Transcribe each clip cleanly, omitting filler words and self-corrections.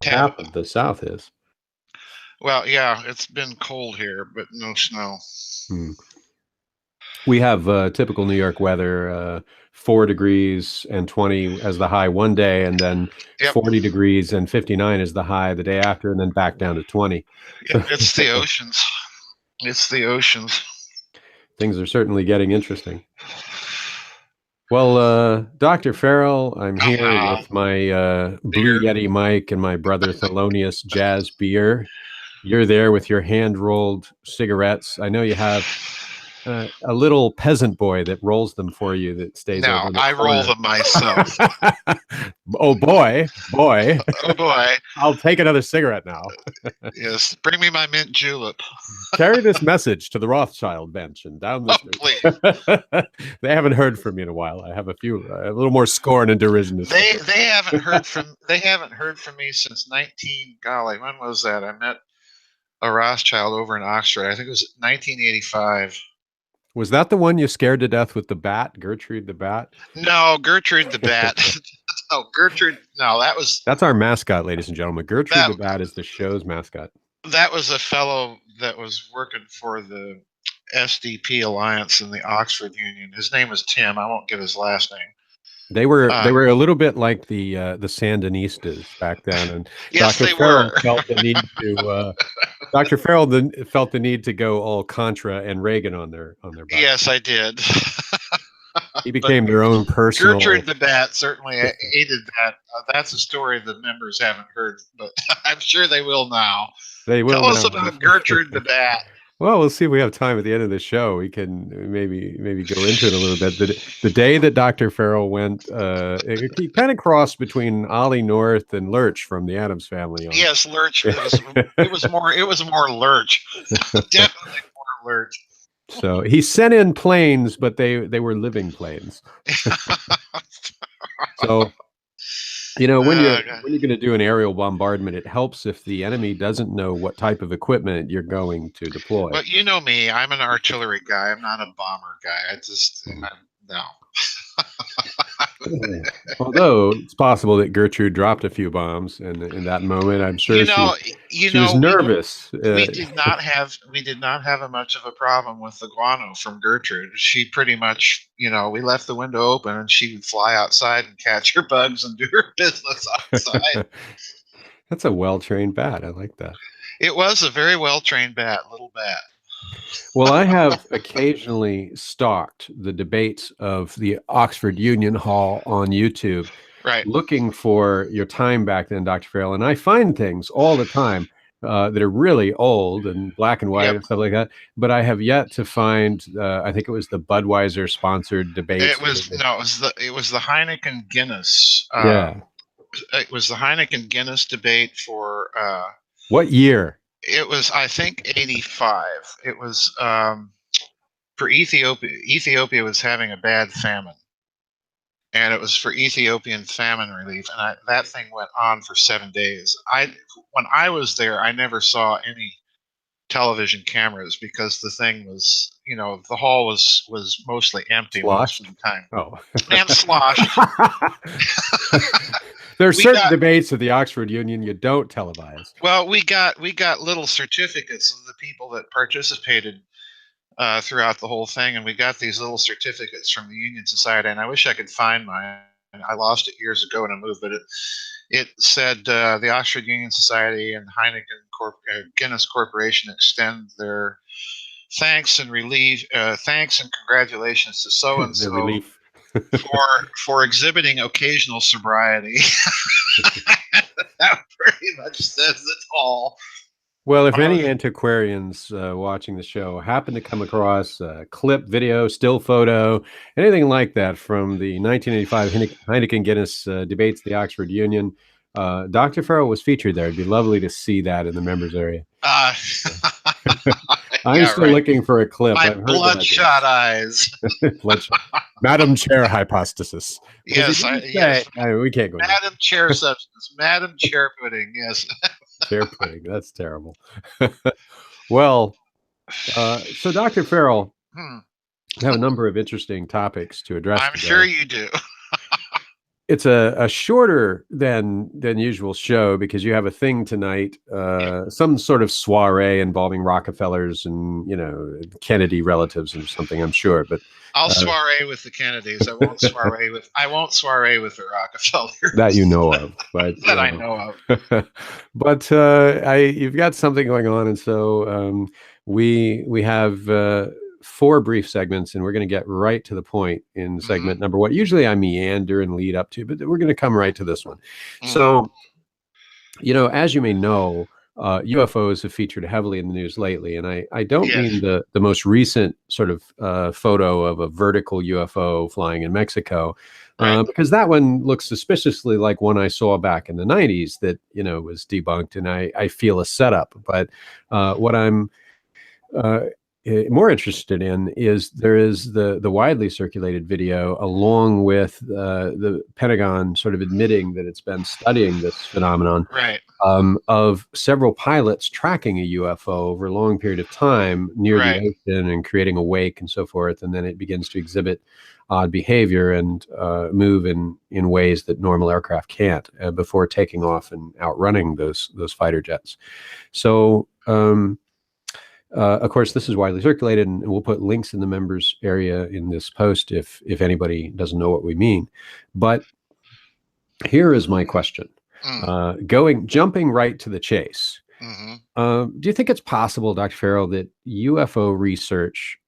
half of the South is. Well, yeah, it's been cold here, but no snow. Hmm. We have typical New York weather, 4 degrees and 20 as the high one day, and then Yep, 40 degrees and 59 is the high the day after, and then back down to 20. yep, So it's the oceans. It's the oceans. things are certainly getting interesting. Well, Dr. Farrell, I'm here Uh-huh. with my Blue Beer. Yeti mic and my brother Thelonious Jazz beer. You're there with your hand rolled cigarettes. I know you have a little peasant boy that rolls them for you that stays over No, in the I roll corner. them myself. Oh boy, Oh boy. I'll take another cigarette now. Yes, bring me my mint julep. Carry this message to the Rothschild mansion down the Oh, street. please. They haven't heard from me in a while. I have a little more scorn and derision to say. They haven't heard from me since 19 golly, when was that? I met a Rothschild over in Oxford. I think it was 1985. Was that the one you scared to death with the bat, Gertrude the bat? No, Gertrude the Bat. No, Gertrude. No, That's our mascot, ladies and gentlemen. Gertrude that the bat is the show's mascot. that was a fellow that was working for the SDP Alliance in the Oxford Union. His name was Tim. I won't give his last name. They Uh, were a little bit like the Sandinistas back then, and yes, Dr. they were. Farrell felt the need to Dr. Farrell felt the need to go all Contra and Reagan on their back. Yes, I did. He But became their own personal. Gertrude the Bat certainly aided that. That's a story the members haven't heard, but I'm sure they will now. They will Tell us now. about Gertrude the Bat. Well, we'll see if we have time at the end of the show. We can maybe go into it a little bit. The day that Dr. Farrell went, he kind of crossed between Ollie North and Lurch from the Adams Family on. Yes, Lurch. It was more Lurch. Definitely more Lurch. So he sent in planes, but they were living planes. So God. when you're going to do an aerial bombardment, it helps if the enemy doesn't know what type of equipment you're going to deploy. But you know me, I'm an artillery guy. I'm not a bomber guy. No. Although it's possible that Gertrude dropped a few bombs in that moment. I'm sure You know, she was nervous. we did not have a much of a problem with the guano from Gertrude. She pretty much, we left the window open and she would fly outside and catch her bugs and do her business outside. That's a well-trained bat. I like that. It was a very well-trained little bat. Well, I have occasionally stalked the debates of the Oxford Union Hall on YouTube, Right. looking for your time back then, Dr. Farrell, and I find things all the time that are really old and black and white Yep. and stuff like that. But I have yet to find. I think it was the Budweiser sponsored debates. It was the Heineken Guinness. Yeah. It was the Heineken Guinness debate for. What year? It was, I think, 85. It was for Ethiopia. Ethiopia was having a bad famine, and it was for Ethiopian famine relief. And that thing went on for 7 days. When I was there, I never saw any television cameras because the thing was, the hall was mostly empty most of the time. Oh, and sloshed. There are certain debates at the Oxford Union you don't televise. Well, we got little certificates of the people that participated throughout the whole thing, and we got these little certificates from the Union Society. And I wish I could find mine. I lost it years ago in a move, but it said the Oxford Union Society and Guinness Corporation extend their thanks and congratulations to so and so for exhibiting occasional sobriety. That pretty much says it all. Well, if any antiquarians watching the show happen to come across a clip, video, still photo, anything like that from the 1985 Heineken Guinness debates, the Oxford Union, Dr. Farrell was featured there. It'd be lovely to see that in the members area. I'm still looking for a clip. My bloodshot eyes. Madam Chair hypothesis. Yes, we can't go. Madam Chair substance. Madam Chair pudding. Yes. Chair pudding. That's terrible. Well, so Dr. Farrell, I have a number of interesting topics to address. I'm sure you do. it's a shorter than usual show because you have a thing tonight, some sort of soiree involving Rockefellers and Kennedy relatives or something, I'm sure. But I'll uh, soiree with the Kennedys. I won't soiree with the that you Rockefellers know of, but that I know of. but I you've got something going on, and so we have four brief segments, and we're going to get right to the point in Hmm. segment number one. Usually I meander and lead up to, but we're going to come right to this one. Hmm. So, as you may know, UFOs have featured heavily in the news lately, and I don't mean Yes. the most recent sort of photo of a vertical UFO flying in Mexico, Right. because that one looks suspiciously like one I saw back in the '90s that was debunked, and I feel a setup. But what I'm uh, more interested in is there is the widely circulated video along with the Pentagon sort of admitting that it's been studying this phenomenon, Right. of several pilots tracking a UFO over a long period of time near the Right. ocean and creating a wake and so forth, and then it begins to exhibit odd behavior and move in ways that normal aircraft can't before taking off and outrunning those fighter jets. So. Of course, this is widely circulated, and we'll put links in the members area in this post if anybody doesn't know what we mean. But here is my question: Mm. jumping right to the chase. Hmm. Do you think it's possible, Dr. Farrell, that UFO research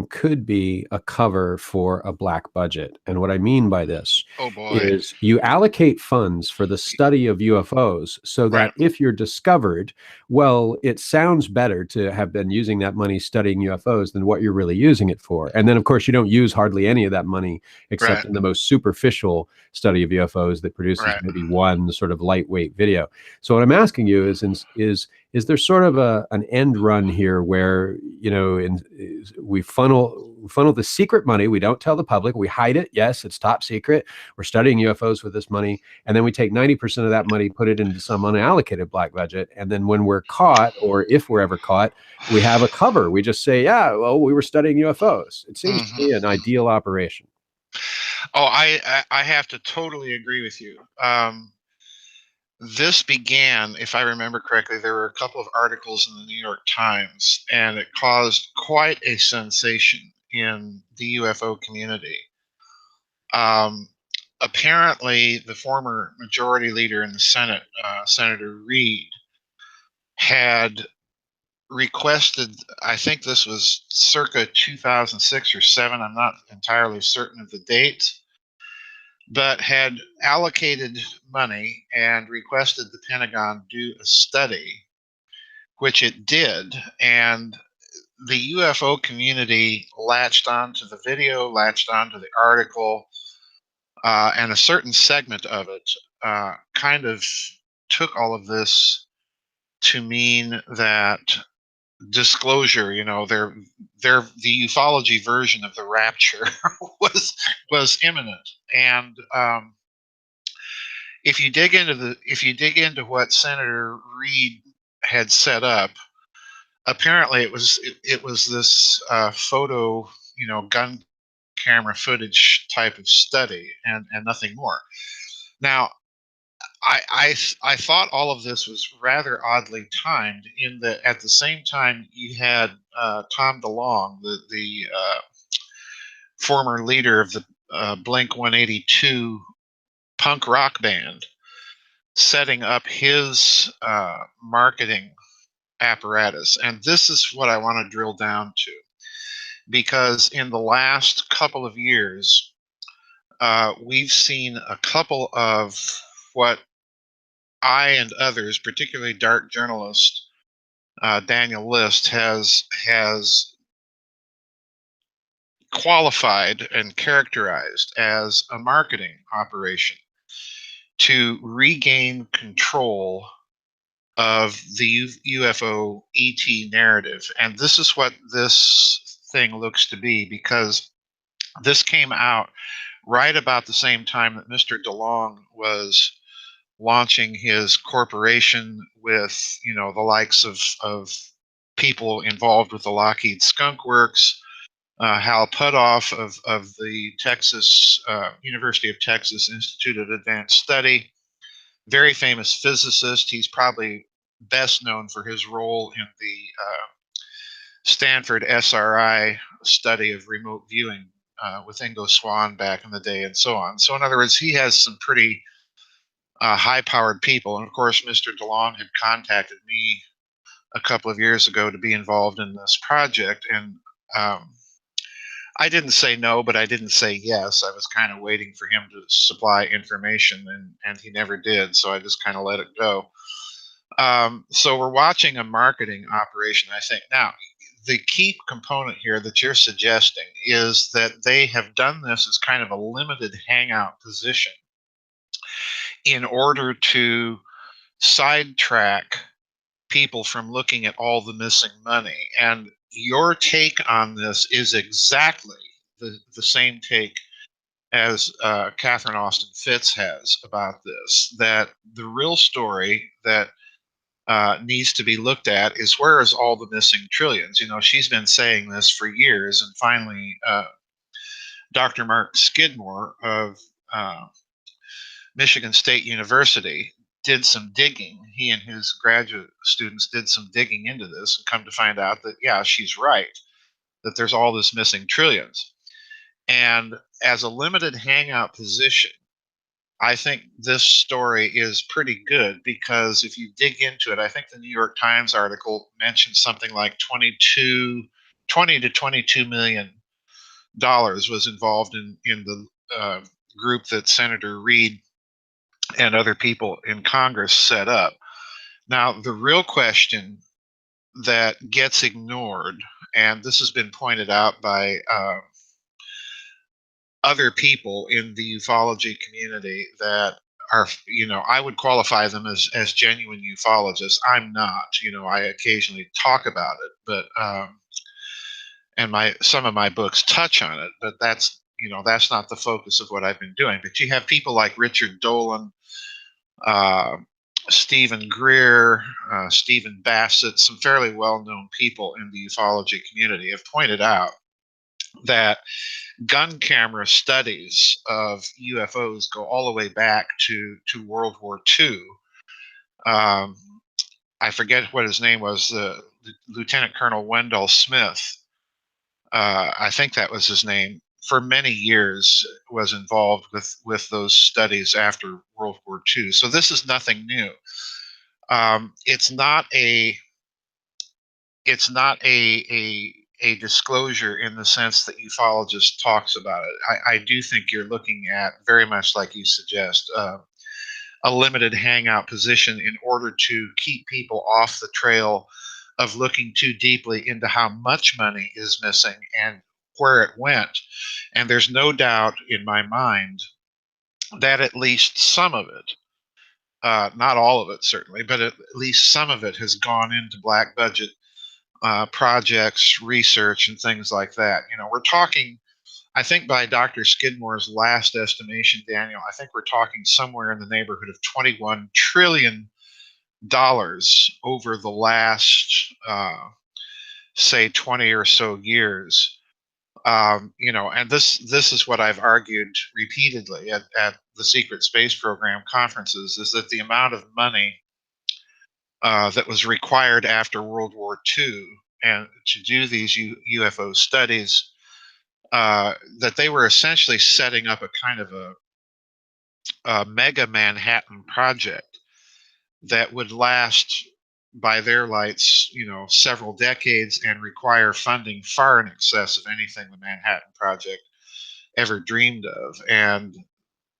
could be a cover for a black budget? And what I mean by this Oh boy. is you allocate funds for the study of UFOs so Right. that if you're discovered, well, it sounds better to have been using that money studying UFOs than what you're really using it for. And then, of course, you don't use hardly any of that money except Right. in the most superficial study of UFOs that produces Right. maybe one sort of lightweight video. So what I'm asking you is there sort of an end run here where we funnel the secret money, we don't tell the public, we hide it, yes, it's top secret, we're studying UFOs with this money, and then we take 90% of that money, put it into some unallocated black budget, and then when we're caught, or if we're ever caught, we have a cover. We just say, yeah, well, we were studying UFOs. It seems to Hmm. me an ideal operation. Oh, I have to totally agree with you. This began, if I remember correctly, there were a couple of articles in the New York Times, and it caused quite a sensation in the UFO community. Um, Apparently, the former majority leader in the Senate, Senator Reid, had requested, I think this was circa 2006 or 7, I'm not entirely certain of the date, but had allocated money and requested the Pentagon do a study, which it did. And the UFO community latched onto the video, latched onto the article, and a certain segment of it kind of took all of this to mean that disclosure, their the ufology version of the rapture was imminent. And if you dig into what Senator Reid had set up, apparently it was this photo, gun camera footage type of study, and nothing more. Now, I thought all of this was rather oddly timed in that at the same time you had Tom DeLonge, the former leader of the Blink 182 punk rock band, setting up his marketing apparatus. And this is what I want to drill down to, because in the last couple of years, we've seen a couple of what I and others, particularly dark journalist Daniel List, has qualified and characterized as a marketing operation to regain control of the UFO ET narrative. And this is what this thing looks to be, because this came out right about the same time that Mr. DeLong was launching his corporation with, the likes of people involved with the Lockheed Skunk Works, Hal Puthoff of the Texas University of Texas Institute of Advanced Study, very famous physicist. He's probably best known for his role in the Stanford SRI study of remote viewing with Ingo Swann back in the day, and so on. So, in other words, he has some pretty high-powered people. And of course, Mr. DeLong had contacted me a couple of years ago to be involved in this project, and um, I didn't say no, but I didn't say yes. I was kind of waiting for him to supply information, and he never did. So I just kind of let it go. So we're watching a marketing operation, I think. Now, the key component here that you're suggesting is that they have done this as kind of a limited hangout position in order to sidetrack people from looking at all the missing money. And your take on this is exactly the same take as Catherine Austin Fitts has about this, that the real story that needs to be looked at is where is all the missing trillions? You know, she's been saying this for years, and finally, Dr. Mark Skidmore of Michigan State University did some digging. He and his graduate students did some digging into this and come to find out that, yeah, she's right, that there's all this missing trillions. And as a limited hangout position, I think this story is pretty good because if you dig into it, I think the New York Times article mentioned something like 20 to 22 million dollars was involved in the group that Senator Reid and other people in Congress set up. Now, the real question that gets ignored, and this has been pointed out by other people in the ufology community that are, I would qualify them as genuine ufologists. I'm not. I occasionally talk about it, but and some of my books touch on it, but that's not the focus of what I've been doing. But you have people like Richard Dolan, uh, Stephen Greer, Stephen Bassett, some fairly well-known people in the ufology community have pointed out that gun camera studies of UFOs go all the way back to World War II. Um, I forget what his name was, Lieutenant Colonel Wendell Smith. I think that was his name. For many years, was involved with those studies after World War II. So this is nothing new. It's not a disclosure in the sense that ufologist talks about it. I do think you're looking at, very much like you suggest, a limited hangout position in order to keep people off the trail of looking too deeply into how much money is missing and where it went. And there's no doubt in my mind that at least some of it, not all of it certainly, but at least some of it has gone into black budget projects, research, and things like that. We're talking, I think by Dr. Skidmore's last estimation, Daniel, I think we're talking somewhere in the neighborhood of $21 trillion over the last, say, 20 or so years. And this is what I've argued repeatedly at the secret space program conferences, is that the amount of money that was required after World War II and to do these UFO studies, that they were essentially setting up a kind of a mega Manhattan project that would last, by their lights, several decades and require funding far in excess of anything the Manhattan Project ever dreamed of. And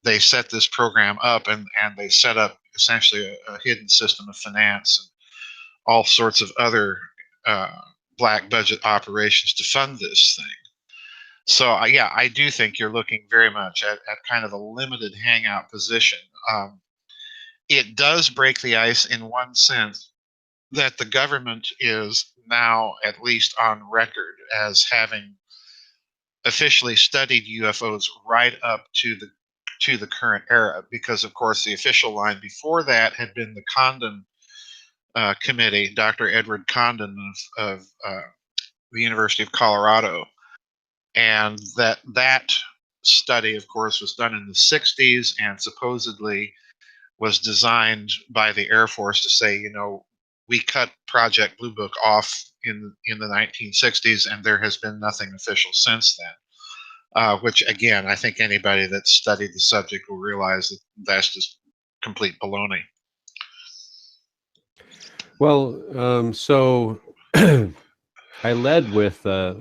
they set this program up, and they set up essentially a hidden system of finance and all sorts of other uh, black budget operations to fund this thing. So yeah, I do think you're looking very much at kind of a limited hangout position. It does break the ice in one sense that the government is now at least on record as having officially studied UFOs right up to the current era, because of course the official line before that had been the Condon committee, Dr. Edward Condon of the University of Colorado, and that study, of course, was done in the 60s and supposedly was designed by the Air Force to say, we cut Project Blue Book off in the 1960s, and there has been nothing official since then. Which, again, I think anybody that studied the subject will realize that that's just complete baloney. Well, so I led with a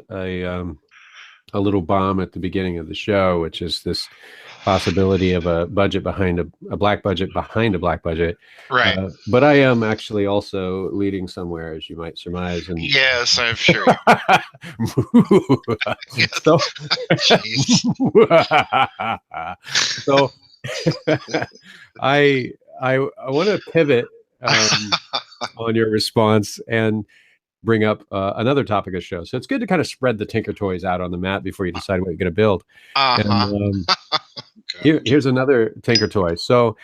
little bomb at the beginning of the show, which is this possibility of a budget behind a black budget behind a black budget. Right. But I am actually also leading somewhere, as you might surmise. And yes, I'm sure. so, so I want to pivot on your response and bring up another topic of the show. So it's good to kind of spread the Tinker Toys out on the map before you decide what you're going to build. And here's another Tinker Toy. So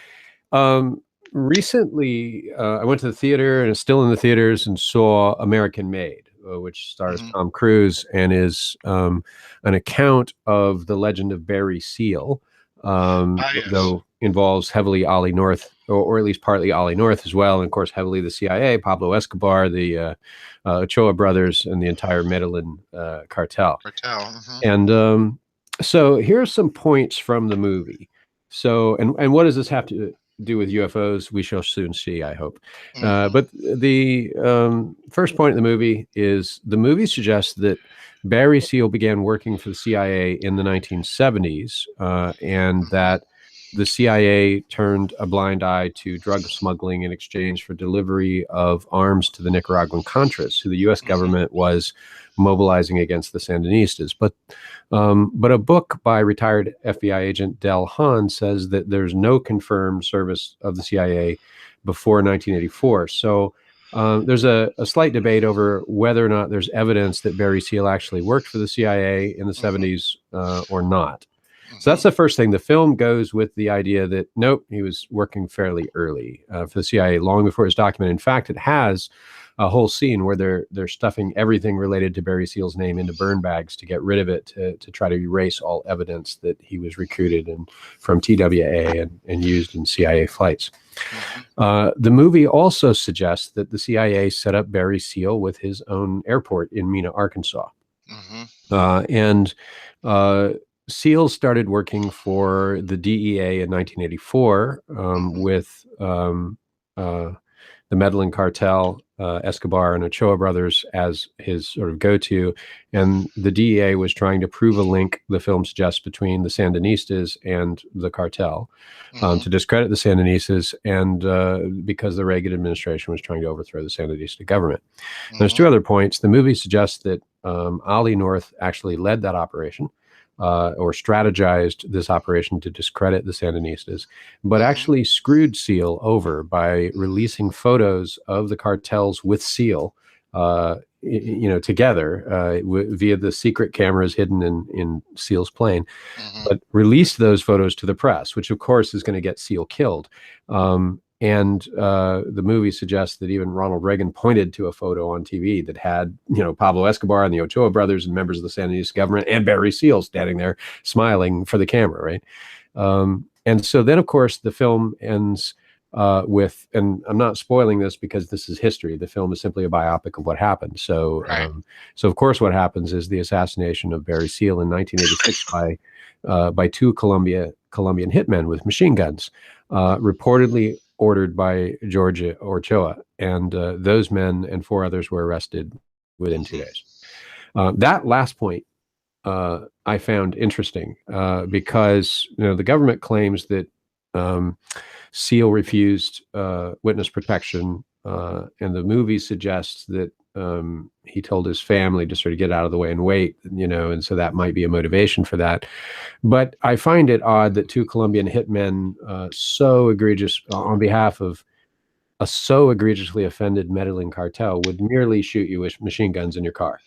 recently, I went to the theater, and it's still in the theaters, and saw American Made, which stars Tom Cruise and is an account of the legend of Barry Seal, yes. though involves heavily Ollie North, or at least partly Ollie North as well, and of course heavily the CIA, Pablo Escobar, the Ochoa brothers, and the entire Medellin cartel. And so here's some points from the movie. So, and what does this have to do with UFOs? We shall soon see, I hope. But the first point of the movie is the movie suggests that Barry Seal began working for the CIA in the 1970s, and that the CIA turned a blind eye to drug smuggling in exchange for delivery of arms to the Nicaraguan Contras, who the U.S. government was mobilizing against the Sandinistas. But a book by retired FBI agent Del Hahn says that there's no confirmed service of the CIA before 1984. So there's a slight debate over whether or not there's evidence that Barry Seal actually worked for the CIA in the 70s or not. So that's the first thing. The film goes with the idea that, nope, he was working fairly early for the CIA, long before it was documented. In fact, it has a whole scene where they're stuffing everything related to Barry Seal's name into burn bags to get rid of it, to try to erase all evidence that he was recruited from TWA and used in CIA flights. The movie also suggests that the CIA set up Barry Seal with his own airport in Mena, Arkansas. And Seal started working for the DEA in 1984 with the Medellin cartel, Escobar and Ochoa brothers as his sort of go-to. And the DEA was trying to prove a link, the film suggests, between the Sandinistas and the cartel to discredit the Sandinistas, and because the Reagan administration was trying to overthrow the Sandinista government. There's two other points. The movie suggests that Ollie North actually led that operation. Or strategized this operation to discredit the Sandinistas, but actually screwed Seal over by releasing photos of the cartels with Seal, together via the secret cameras hidden in Seal's plane, but released those photos to the press, which of course is going to get Seal killed. And the movie suggests that even Ronald Reagan pointed to a photo on TV that had, Pablo Escobar and the Ochoa brothers and members of the Sandinista government and Barry Seal standing there smiling for the camera, right? And so then, of course, the film ends with, and I'm not spoiling this because this is history. The film is simply a biopic of what happened. So, so of course, what happens is the assassination of Barry Seal in 1986 by two Colombian hitmen with machine guns, reportedly ordered by George Ochoa, and those men and four others were arrested within 2 days. That last point I found interesting because the government claims that Seal refused witness protection, and the movie suggests that he told his family to sort of get out of the way and wait, and so that might be a motivation for that. But I find it odd that two Colombian hitmen so egregious on behalf of a so egregiously offended Medellin cartel would merely shoot you with machine guns in your car.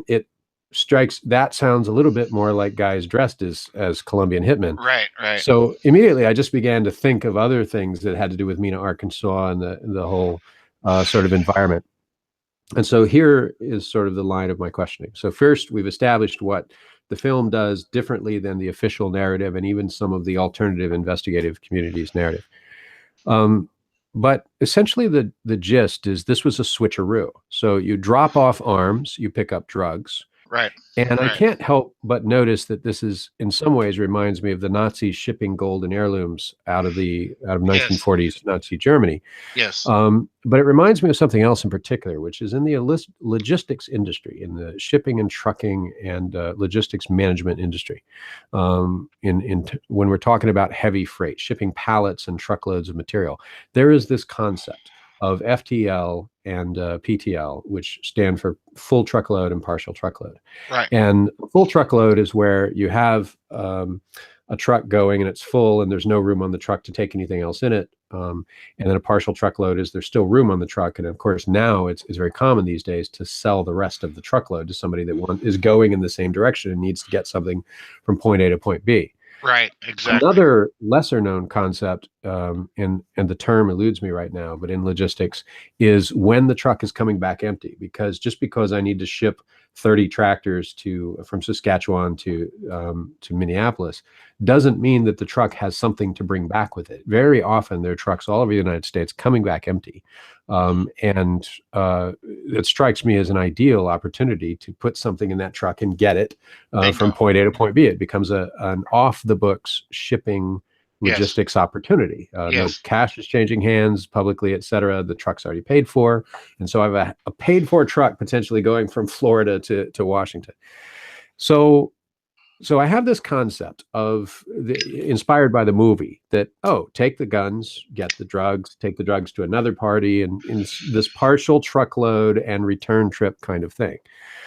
It strikes, that sounds a little bit more like guys dressed as Colombian hitmen. Right. So immediately I just began to think of other things that had to do with Mena, Arkansas, and the whole sort of environment. And so here is sort of the line of my questioning. So first, we've established what the film does differently than the official narrative and even some of the alternative investigative community's narrative. Um, but essentially, the gist is this was a switcheroo. So you drop off arms, you pick up drugs. Right. And I Right. can't help but notice that this is, in some ways, reminds me of the Nazis shipping golden heirlooms out of Yes. 1940s Nazi Germany. Yes. But it reminds me of something else in particular, which is in the logistics industry, in the shipping and trucking and logistics management industry. When we're talking about heavy freight, shipping pallets and truckloads of material, there is this concept of FTL and PTL, which stand for full truckload and partial truckload. Right. And full truckload is where you have a truck going and it's full and there's no room on the truck to take anything else in it. And then a partial truckload is there's still room on the truck. And of course, now it's very common these days to sell the rest of the truckload to somebody that is going in the same direction and needs to get something from point A to point B. Right. Exactly. Another lesser known concept, and the term eludes me right now, but in logistics, is when the truck is coming back empty. Because just because I need to ship 30 tractors from Saskatchewan to Minneapolis doesn't mean that the truck has something to bring back with it. Very often, there are trucks all over the United States coming back empty. And it strikes me as an ideal opportunity to put something in that truck and get it from Bingo. point A to point B. It becomes an off the books shipping Yes. logistics opportunity. No Yes. cash is changing hands publicly, et cetera. The truck's already paid for. And so I have a paid for truck potentially going from Florida to Washington. So I have this concept inspired by the movie that, take the guns, get the drugs, take the drugs to another party, and in this partial truckload and return trip kind of thing.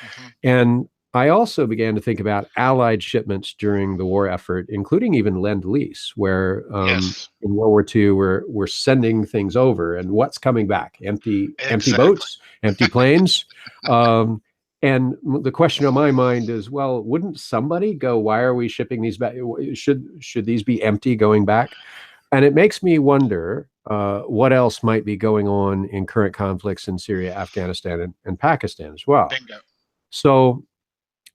Mm-hmm. And I also began to think about Allied shipments during the war effort, including even Lend-Lease, where Yes. in World War II we're sending things over, and what's coming back? Empty Exactly. boats, empty planes. Um, and the question on my mind is, well, wouldn't somebody go, why are we shipping these back? Should these be empty going back? And it makes me wonder what else might be going on in current conflicts in Syria, Afghanistan, and Pakistan as well. Bingo. So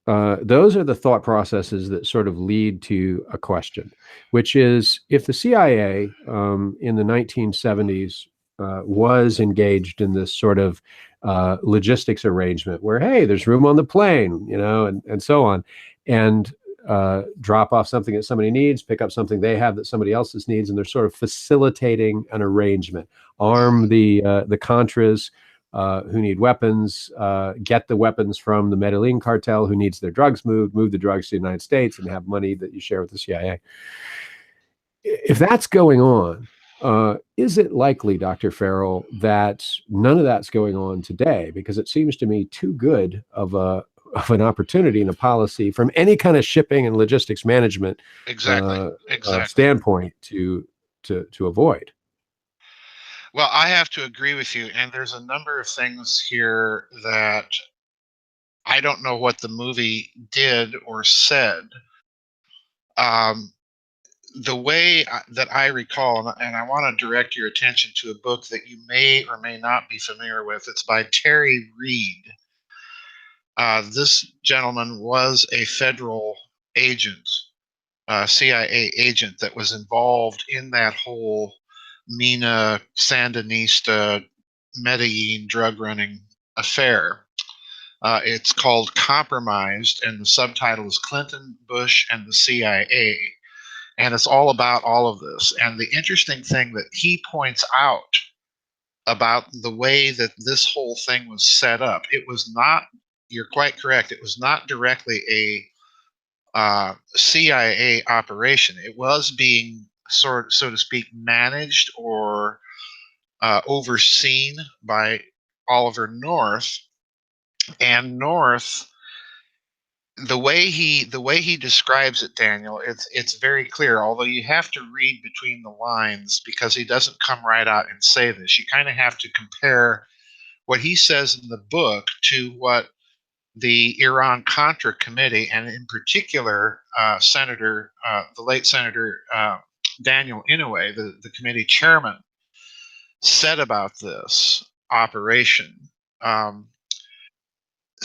those are the thought processes that sort of lead to a question, which is if the CIA in the 1970s was engaged in this sort of logistics arrangement where, hey, there's room on the plane, and so on, and drop off something that somebody needs, pick up something they have that somebody else's needs, and they're sort of facilitating an arrangement. Arm the Contras who need weapons, get the weapons from the Medellin cartel who needs their drugs moved, move the drugs to the United States, and have money that you share with the CIA. If that's going on, is it likely, Dr. Farrell, that none of that's going on today? Because it seems to me too good of an opportunity and a policy from any kind of shipping and logistics management Exactly. Exactly. standpoint to avoid. Well, I have to agree with you. And there's a number of things here that I don't know what the movie did or said. Um, the way that I recall, and I want to direct your attention to a book that you may or may not be familiar with. It's by Terry Reed. This gentleman was a federal agent, CIA agent that was involved in that whole Mina Sandinista Medellin drug running affair. It's called Compromised, and the subtitle is Clinton, Bush, and the CIA. And it's all about all of this. And the interesting thing that he points out about the way that this whole thing was set up, it was not, you're quite correct, it was not directly a CIA operation. It was being so to speak, managed or overseen by Oliver North. And North, the way he describes it, Daniel, it's very clear. Although you have to read between the lines because he doesn't come right out and say this. You kind of have to compare what he says in the book to what the Iran Contra Committee, and in particular, the late Senator Daniel Inouye, the committee chairman, said about this operation.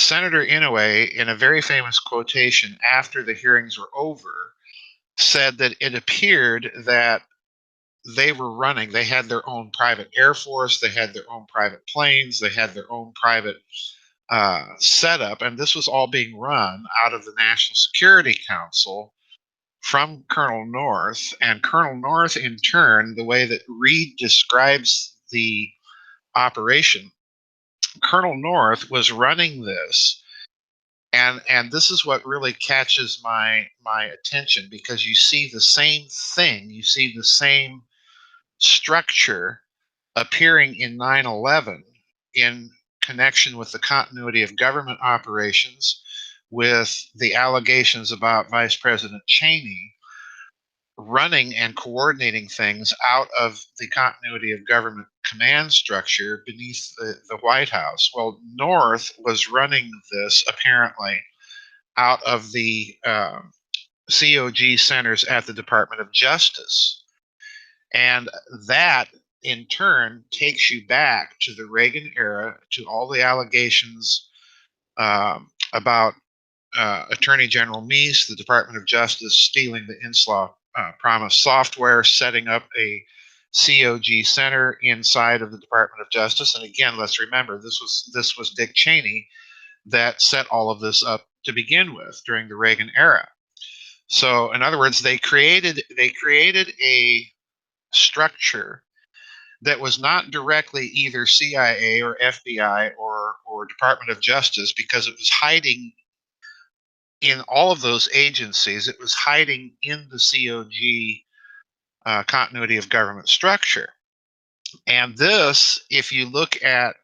Senator Inouye, in a very famous quotation after the hearings were over, said that it appeared that they were running, they had their own private air force, they had their own private planes, they had their own private setup, and this was all being run out of the National Security Council from Colonel North. And Colonel North, in turn, the way that Reed describes the operation, Colonel North was running this, and this is what really catches my attention, because you see the same thing, you see the same structure appearing in 9/11 in connection with the continuity of government operations, with the allegations about Vice President Cheney running and coordinating things out of the continuity of government command structure beneath the White House. Well, North was running this apparently out of the COG centers at the Department of Justice. And that in turn takes you back to the Reagan era, to all the allegations about Attorney General Meese, the Department of Justice stealing the Inslaw Promise software, setting up a COG center inside of the Department of Justice. And again, let's remember, this was Dick Cheney that set all of this up to begin with during the Reagan era. So, in other words, they created a structure that was not directly either CIA or FBI or Department of Justice, because it was hiding in all of those agencies. It was hiding in the COG continuity of government structure. And this, if you look at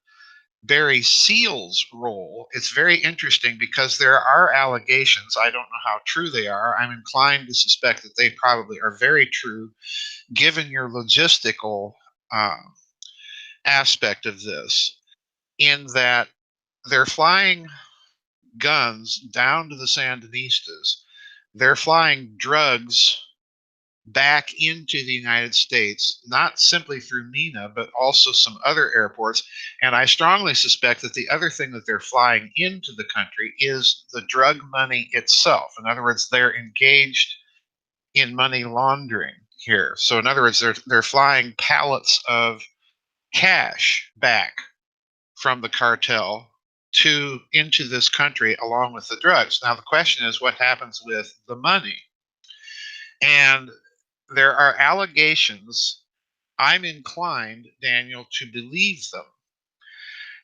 Barry Seal's role, it's very interesting, because there are allegations. I don't know how true they are. I'm inclined to suspect that they probably are very true, given your logistical uh, aspect of this, in that they're flying guns down to the Sandinistas. They're flying drugs back into the United States, not simply through Nina, but also some other airports. And I strongly suspect that the other thing that they're flying into the country is the drug money itself. In other words, they're engaged in money laundering here. So in other words, they're flying pallets of cash back from the cartel to into this country along with the drugs. Now the question is, what happens with the money? And there are allegations. I'm inclined, Daniel, to believe them,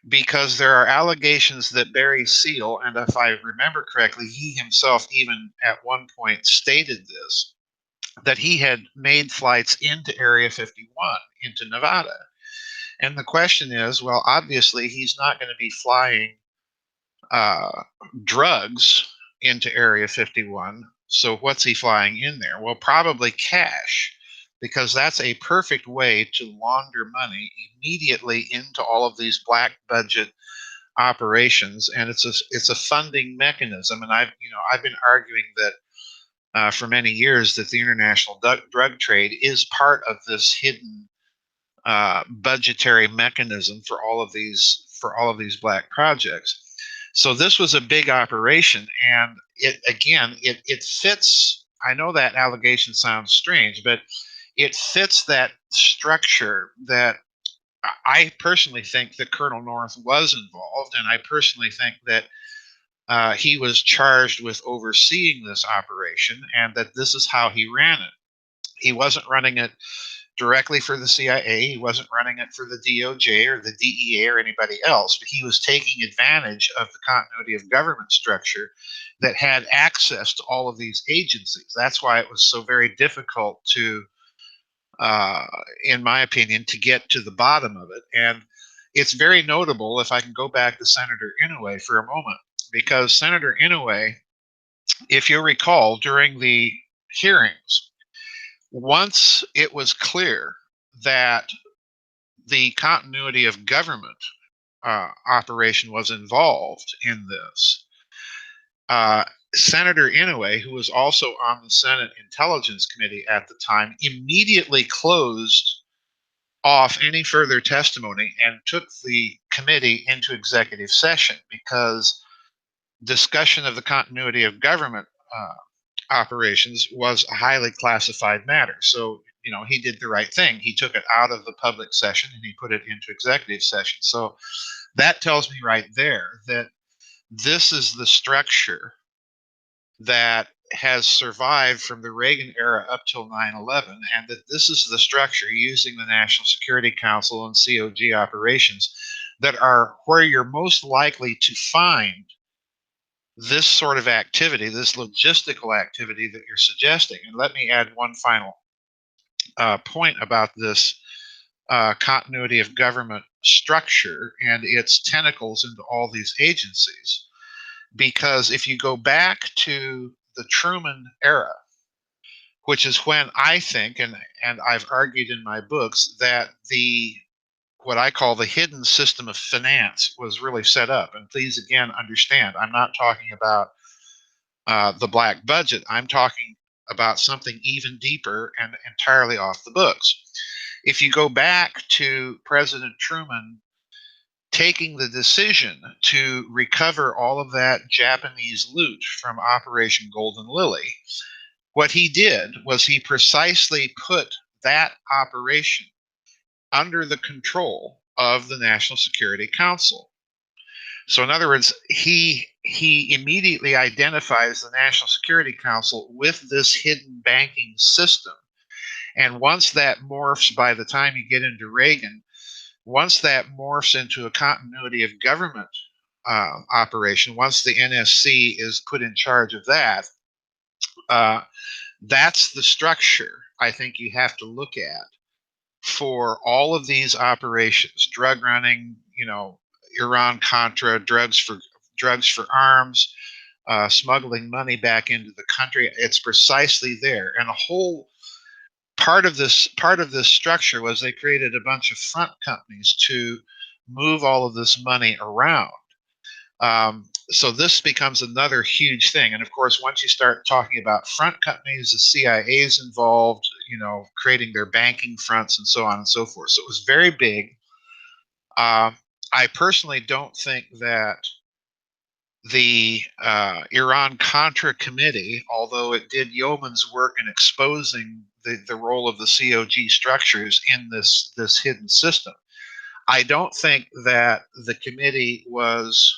because there are allegations that Barry Seal, and if I remember correctly, he himself even at one point stated this, that he had made flights into Area 51, into Nevada. And the question is, well, obviously he's not going to be flying uh, drugs into Area 51. So what's he flying in there? Well, probably cash, because that's a perfect way to launder money immediately into all of these black budget operations, and it's a funding mechanism. And I've been arguing that for many years, that the international drug trade is part of this hidden budgetary mechanism for all of these black projects. So this was a big operation, and it fits. I know that allegation sounds strange, but it fits that structure that I personally think that Colonel North was involved, and I personally think that he was charged with overseeing this operation, and that this is how he ran it. He wasn't running it directly for the CIA. He wasn't running it for the DOJ or the DEA or anybody else, but he was taking advantage of the continuity of government structure that had access to all of these agencies. That's why it was so very difficult to, in my opinion, to get to the bottom of it. And it's very notable, if I can go back to Senator Inouye for a moment, because Senator Inouye, if you recall, during the hearings, once it was clear that the continuity of government operation was involved in this, Senator Inouye, who was also on the Senate Intelligence Committee at the time, immediately closed off any further testimony and took the committee into executive session, because discussion of the continuity of government operations was a highly classified matter. So, he did the right thing. He took it out of the public session and he put it into executive session. So that tells me right there that this is the structure that has survived from the Reagan era up till 9/11, and that this is the structure using the National Security Council and COG operations that are where you're most likely to find this sort of activity, this logistical activity that you're suggesting. And let me add one final point about this continuity of government structure and its tentacles into all these agencies. Because if you go back to the Truman era, which is when I think, and I've argued in my books, that the what I call the hidden system of finance was really set up. And please, again, understand, I'm not talking about the black budget. I'm talking about something even deeper and entirely off the books. If you go back to President Truman taking the decision to recover all of that Japanese loot from Operation Golden Lily, what he did was he precisely put that operation under the control of the National Security Council. So, in other words, he immediately identifies the National Security Council with this hidden banking system. And once that morphs, by the time you get into Reagan, once that morphs into a continuity of government operation, once the NSC is put in charge of that, that's the structure I think you have to look at for all of these operations: drug running, Iran Contra, drugs for arms, smuggling money back into the country. It's precisely there, and a whole part of this structure was they created a bunch of front companies to move all of this money around. So this becomes another huge thing. And of course, once you start talking about front companies, the CIA is involved, creating their banking fronts and so on and so forth. So it was very big. I personally don't think that the Iran Contra Committee, although it did yeoman's work in exposing the role of the COG structures in this hidden system, I don't think that the committee was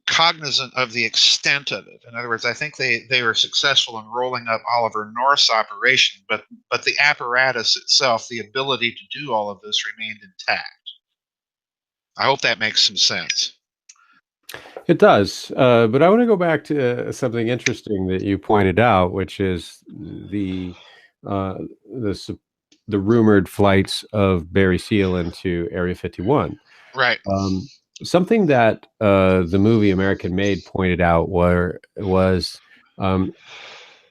cognizant of the extent of it. In other words, I think they were successful in rolling up Oliver North's operation, but the apparatus itself, the ability to do all of this, remained intact. I hope that makes some sense. It does, but I want to go back to something interesting that you pointed out, which is uh, the rumored flights of Barry Seal into Area 51. Right. Something that the movie American Made pointed out was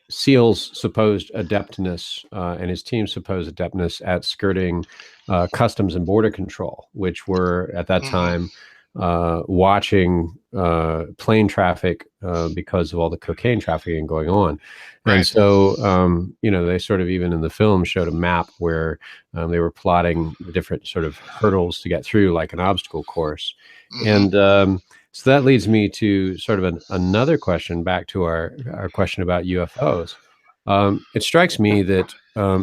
Seal's supposed adeptness and his team's supposed adeptness at skirting Customs and Border Control, which were at that time watching plane traffic because of all the cocaine trafficking going on. And so, they sort of, even in the film, showed a map where they were plotting the different sort of hurdles to get through, like an obstacle course. And so that leads me to sort of another question, back to our question about UFOs. It strikes me that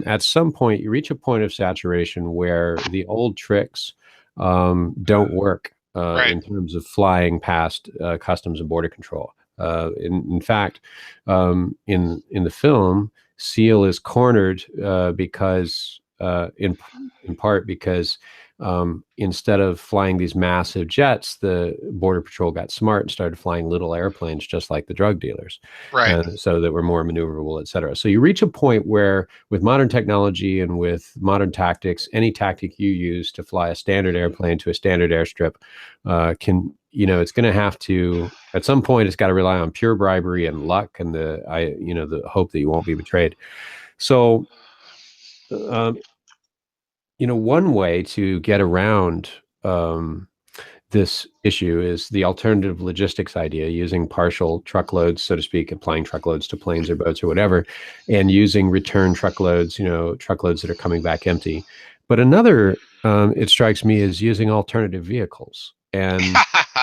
at some point you reach a point of saturation where the old tricks don't work in terms of flying past Customs and Border Control. In fact, in the film, Seal is cornered because, in part because instead of flying these massive jets, the Border Patrol got smart and started flying little airplanes, just like the drug dealers, so that were more maneuverable, et cetera. So you reach a point where, with modern technology and with modern tactics, any tactic you use to fly a standard airplane to a standard airstrip it's going to have to, at some point, it's got to rely on pure bribery and luck and the hope that you won't be betrayed. So, one way to get around this issue is the alternative logistics idea, using partial truckloads, so to speak, applying truckloads to planes or boats or whatever, and using return truckloads, truckloads that are coming back empty. But another, it strikes me, is using alternative vehicles. And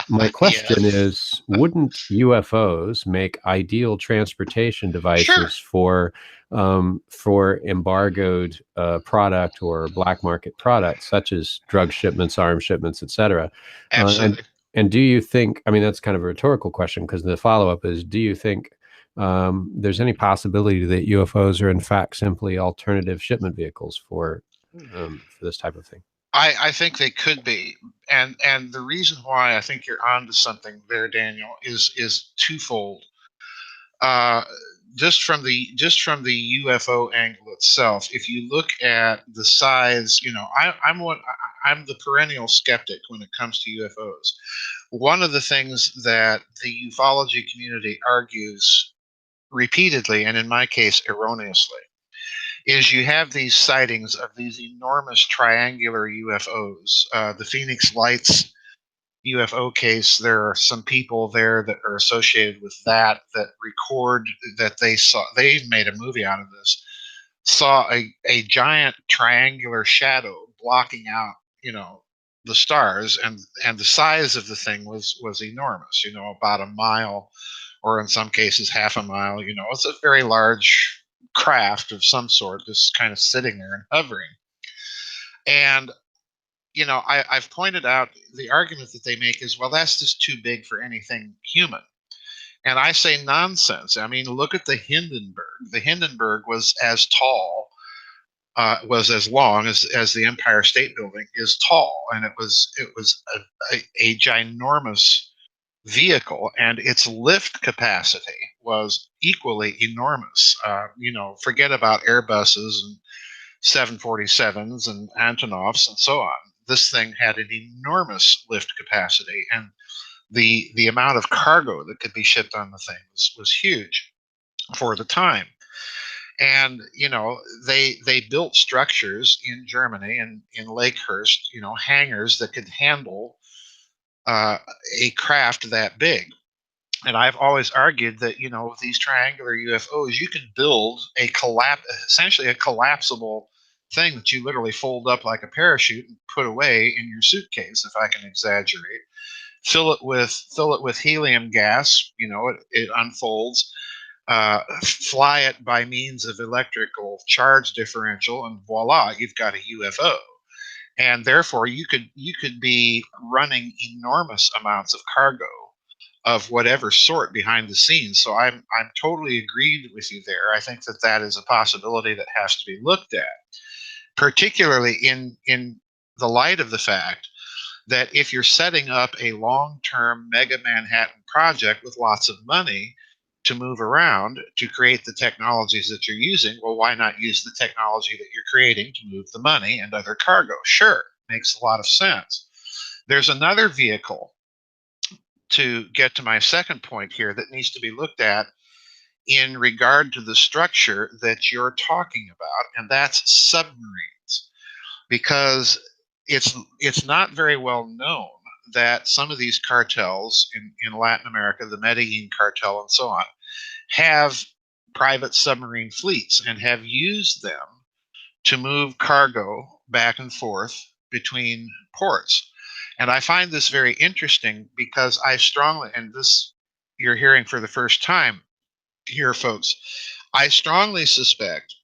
My question Yes. is, wouldn't UFOs make ideal transportation Sure. devices for embargoed product or black market products, such as drug shipments, arms shipments, etc.? Uh, and Absolutely. and do you think? I mean, that's kind of a rhetorical question because the follow-up is, do you think there's any possibility that UFOs are in fact simply alternative shipment vehicles for this type of thing? I think they could be, and the reason why I think you're onto something there, Daniel, is twofold. Uh, just from the UFO angle itself, if you look at the size, I'm the perennial skeptic when it comes to UFOs. One of the things that the ufology community argues repeatedly, and in my case erroneously, is you have these sightings of these enormous triangular UFOs. The Phoenix Lights UFO case, there are some people there that are associated with that record that they saw. They made a movie out of this. Saw a giant triangular shadow blocking out, the stars, and the size of the thing was enormous. About a mile, or in some cases half a mile. It's a very large craft of some sort, just kind of sitting there and hovering. And I've pointed out the argument that they make is, well, that's just too big for anything human. And I say nonsense. I mean, look at the Hindenburg. The Hindenburg was as tall, was as long as the Empire State Building is tall, and it was a ginormous vehicle, and its lift capacity was equally enormous. Forget about Airbuses and 747s and Antonovs and so on. This thing had an enormous lift capacity, and the amount of cargo that could be shipped on the thing was huge for the time. And they built structures in Germany and in Lakehurst, hangars that could handle uh, a craft that big. And I've always argued that with these triangular UFOs, you can build essentially a collapsible thing that you literally fold up like a parachute and put away in your suitcase, if I can exaggerate. Fill it with helium gas. It unfolds. Fly it by means of electrical charge differential, and voila, you've got a UFO. And therefore, you could be running enormous amounts of cargo of whatever sort behind the scenes. So I'm totally agreed with you there. I think that is a possibility that has to be looked at, particularly in the light of the fact that if you're setting up a long-term mega Manhattan project with lots of money to move around to create the technologies that you're using, well, why not use the technology that you're creating to move the money and other cargo? Sure, makes a lot of sense. There's another vehicle, to get to my second point here, that needs to be looked at in regard to the structure that you're talking about, and that's submarines. Because it's not very well known that some of these cartels in Latin America, the Medellin cartel and so on, have private submarine fleets and have used them to move cargo back and forth between ports. And I find this very interesting because I strongly, and this you're hearing for the first time here, folks, I strongly suspect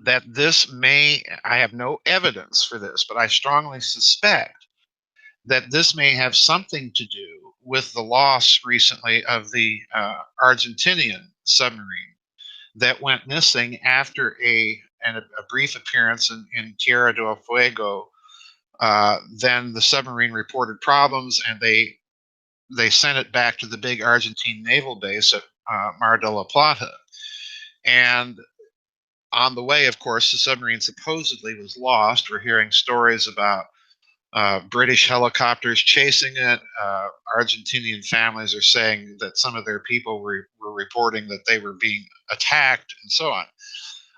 that I have no evidence for this, but I strongly suspect that this may have something to do with the loss recently of the Argentinian submarine that went missing after a brief appearance in Tierra del Fuego. Then the submarine reported problems, and they sent it back to the big Argentine naval base at Mar de la Plata. And on the way, of course, the submarine supposedly was lost. We're hearing stories about British helicopters chasing it. Argentinian families are saying that some of their people were reporting that they were being attacked and so on.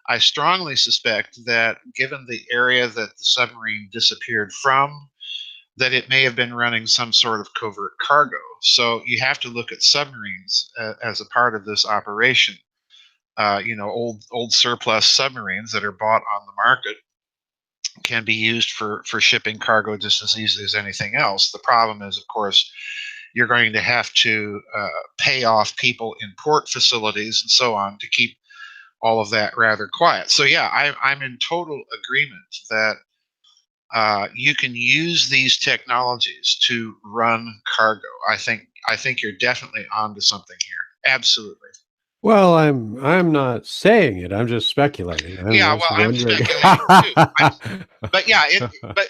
I strongly suspect that given the area that the submarine disappeared from, that it may have been running some sort of covert cargo. So you have to look at submarines as a part of this operation. Old surplus submarines that are bought on the market can be used for shipping cargo just as easily as anything else. The problem is, of course, you're going to have to pay off people in port facilities and so on to keep all of that rather quiet. So yeah, I'm in total agreement that you can use these technologies to run cargo. I think you're definitely onto something here. Absolutely. Well, I'm not saying it. I'm just speculating. I'm Yeah. just Well, I'm wondering. speculating too. But yeah, but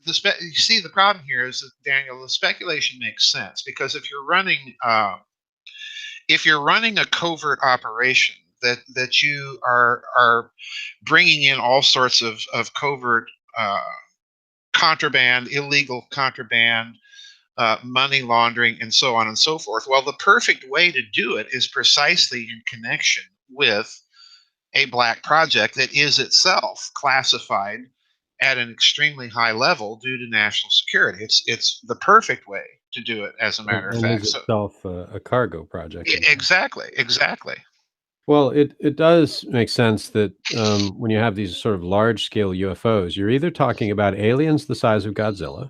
you see the problem here is that, Daniel, the speculation makes sense because if you're running a covert operation that you are bringing in all sorts of covert contraband, illegal contraband, money laundering, and so on and so forth. Well, the perfect way to do it is precisely in connection with a black project that is itself classified at an extremely high level due to national security. It's the perfect way to do it, as a matter of And is fact. So itself a cargo project, in fact. exactly, exactly. Well, it does make sense that when you have these sort of large scale UFOs, you're either talking about aliens the size of Godzilla,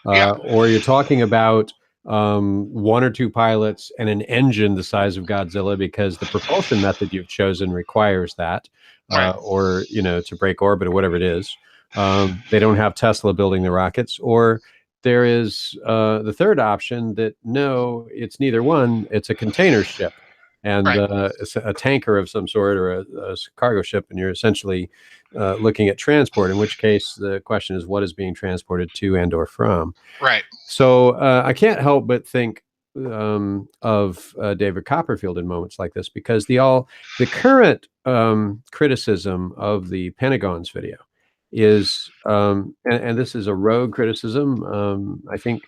Yeah, or you're talking about one or two pilots and an engine the size of Godzilla because the propulsion method you've chosen requires that, right, or to break orbit or whatever it is. They don't have Tesla building the rockets, or there is the third option that no, it's neither one. It's a container ship and right, it's a tanker of some sort or a cargo ship, and you're essentially looking at transport. In which case, the question is, what is being transported to and or from? right. So I can't help but think of David Copperfield in moments like this because the current criticism of the Pentagon's video is, and this is a rogue criticism. I think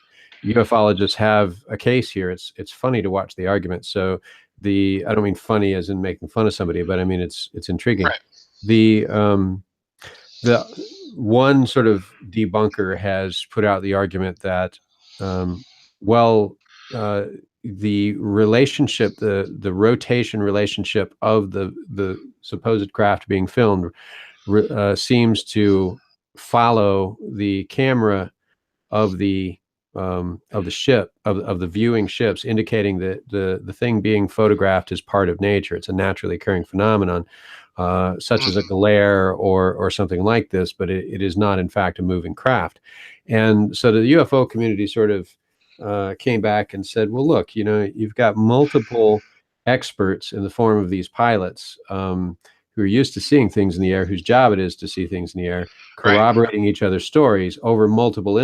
ufologists have a case here. It's funny to watch the argument. So I don't mean funny as in making fun of somebody, but I mean it's intriguing. Right. The the one sort of debunker has put out the argument that, um, well, uh, the relationship, the rotation relationship of the supposed craft being filmed seems to follow the camera of the ship of the viewing ships, indicating that the thing being photographed is part of nature. It's a naturally occurring phenomenon, such as a Mhm. glare or something like this, but it is not in fact a moving craft. And so the UFO community sort of came back and said, well, look, you've got multiple experts in the form of these pilots who are used to seeing things in the air, whose job it is to see things in the air, Right, corroborating each other's stories over multiple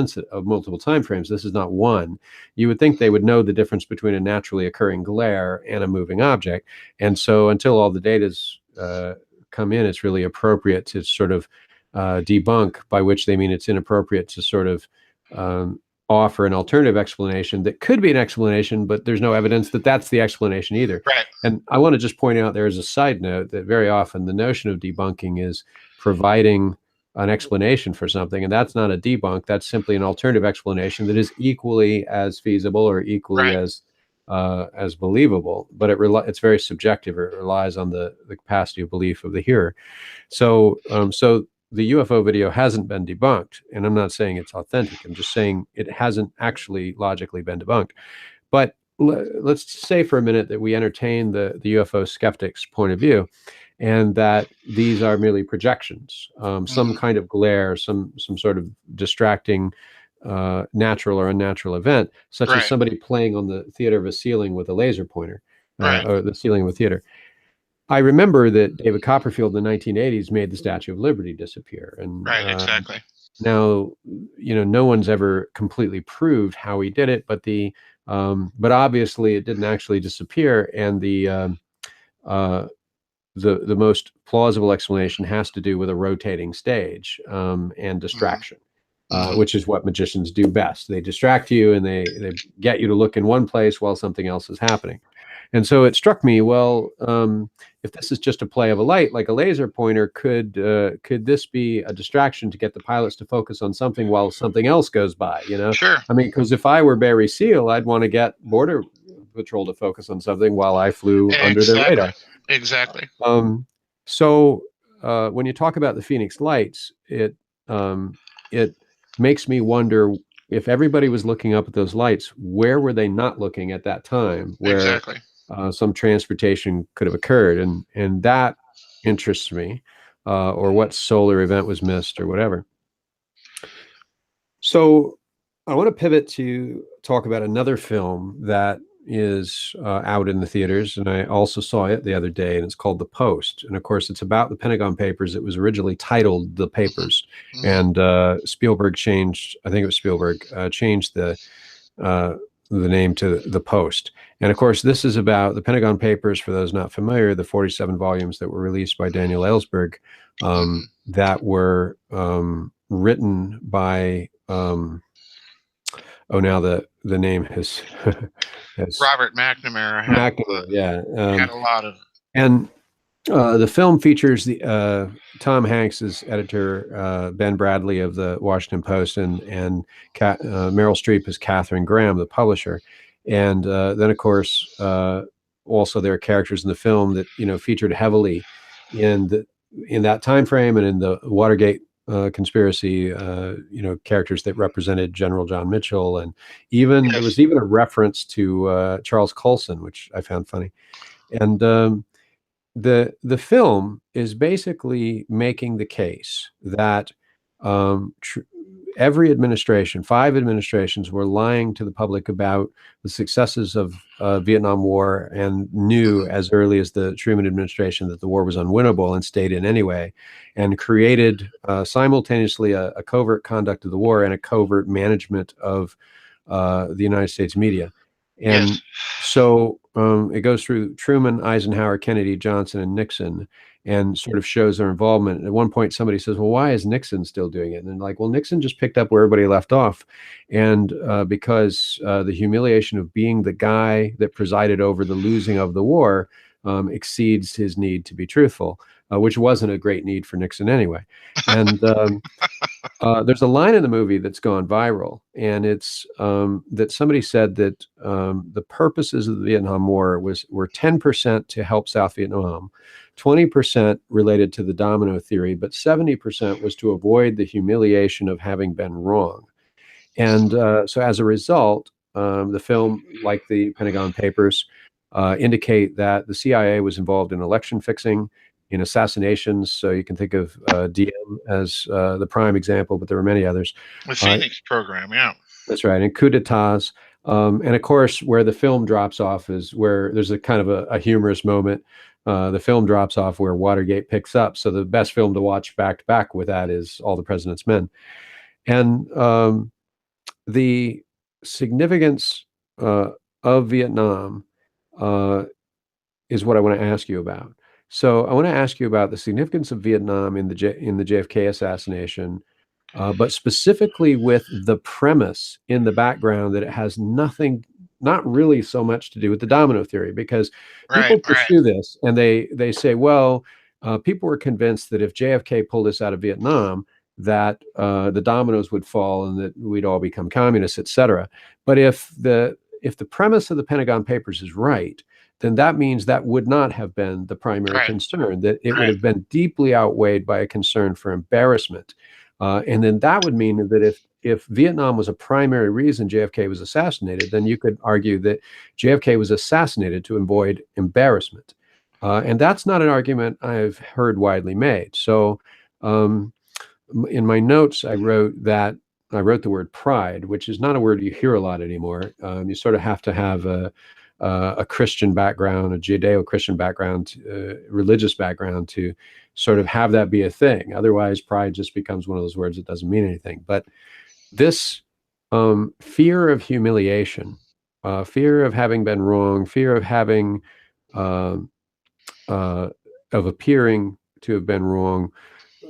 time frames. This is not one. You would think they would know the difference between a naturally occurring glare and a moving object. And so until all the data's come in, it's really appropriate to sort of debunk, by which they mean it's inappropriate to sort of offer an alternative explanation that could be an explanation, but there's no evidence that that's the explanation either. right, And I want to just point out there as a side note that very often the notion of debunking is providing an explanation for something, and that's not a debunk. That's simply an alternative explanation that is equally as feasible or equally right, as believable. But it's very subjective. It relies on the capacity of belief of the hearer. So the UFO video hasn't been debunked, and I'm not saying it's authentic. I'm just saying it hasn't actually logically been debunked. But let's say for a minute that we entertain the UFO skeptics' point of view, and that these are merely projections, some mhm, kind of glare, some sort of distracting natural or unnatural event, such as right, somebody playing on the theater of a ceiling with a laser pointer, right, or the ceiling of a theater. I remember that David Copperfield in the 1980s made the Statue of Liberty disappear, and right. Exactly. now, no one's ever completely proved how he did it, but obviously it didn't actually disappear, and uh, the most plausible explanation has to do with a rotating stage and Hmm. distraction, Hmm. which is what magicians do best. They distract you and they get you to look in one place while something else is happening. And so it struck me, well, if this is just a play of a light, like a laser pointer, could this be a distraction to get the pilots to focus on something while something else goes by? Sure. I mean, because if I were Barry Seal, I'd want to get Border Patrol to focus on something while I flew under their Exactly. radar. Exactly. Um, so when you talk about the Phoenix Lights, it makes me wonder if everybody was looking up at those lights, where were they not looking at that time where Exactly. some transportation could have occurred? And that interests me, or what solar event was missed or whatever. So I want to pivot to talk about another film that is out in the theaters, and I also saw it the other day, and it's called The Post. And of course, it's about the Pentagon Papers. It was originally titled The Papers, Hmm. and Spielberg changed. I think it was Spielberg changed uh, the name to The Post. And of course, this is about the Pentagon Papers. For those not familiar, the 47 volumes that were released by Daniel Ellsberg, Hmm. that were written by oh, now the name has has Robert McNamara McNamara, yeah. had a lot of. And the film features the Tom Hanks as editor, Ben Bradley of the Washington Post, and Meryl Streep as Catherine Graham, the publisher. And then, of course, also there are characters in the film that featured heavily in the in that time frame and in the Watergate conspiracy. Characters that represented General John Mitchell, and even there was Yes. even a reference to Charles Colson, which I found funny. And the film is basically making the case that every administration, five administrations, were lying to the public about the successes of Vietnam War, and knew Hmm. as early as the Truman administration that the war was unwinnable, and stayed in anyway, and created simultaneously a covert conduct of the war and a covert management of the United States media. Yes. And so it goes through Truman, Eisenhower, Kennedy, Johnson, and Nixon, and sort of shows their involvement. At one point, somebody says, "Well, why is Nixon still doing it?" And like, well, Nixon just picked up where everybody left off, and because the humiliation of being the guy that presided over the losing of the war exceeds his need to be truthful, which wasn't a great need for Nixon anyway. And there's a line in the movie that's gone viral, and it's that somebody said that the purposes of the Vietnam War were 10% to help South Vietnam, 20% related to the domino theory, but 70% was to avoid the humiliation of having been wrong. And so as a result, the film, like the Pentagon Papers, indicate that the CIA was involved in election fixing, in assassinations. So you can think of DM as the prime example, but there were many others. The Uh, Phoenix program. Yeah. that's right. And coup d'etats. And of course, where the film drops off is where there's a kind of a humorous moment. The film drops off where Watergate picks up. So the best film to watch back to back with that is All the President's Men. And the significance uh, of Vietnam uh, is what I want to ask you about. So I want to ask you about the significance of Vietnam in the JFK assassination, but specifically with the premise in the background that it has nothing, not really so much to do with the domino theory, because Right. people Right. pursue this and they say, well, people were convinced that if JFK pulled us out of Vietnam, that the dominoes would fall and that we'd all become communists, et cetera. But if the premise of the Pentagon Papers is right, then that means that would not have been the primary Right. concern, that it would Right. have been deeply outweighed by a concern for embarrassment. And then that would mean that if Vietnam was a primary reason JFK was assassinated, then you could argue that JFK was assassinated to avoid embarrassment. And that's not an argument I've heard widely made. So um, in my notes, I wrote the word pride, which is not a word you hear a lot anymore. You sort of have to have a Christian background, a Judeo-Christian background, religious background to sort of have that be a thing. Otherwise, pride just becomes one of those words that doesn't mean anything. But this fear of humiliation, fear of having been wrong, fear of having, uh, uh, of appearing to have been wrong,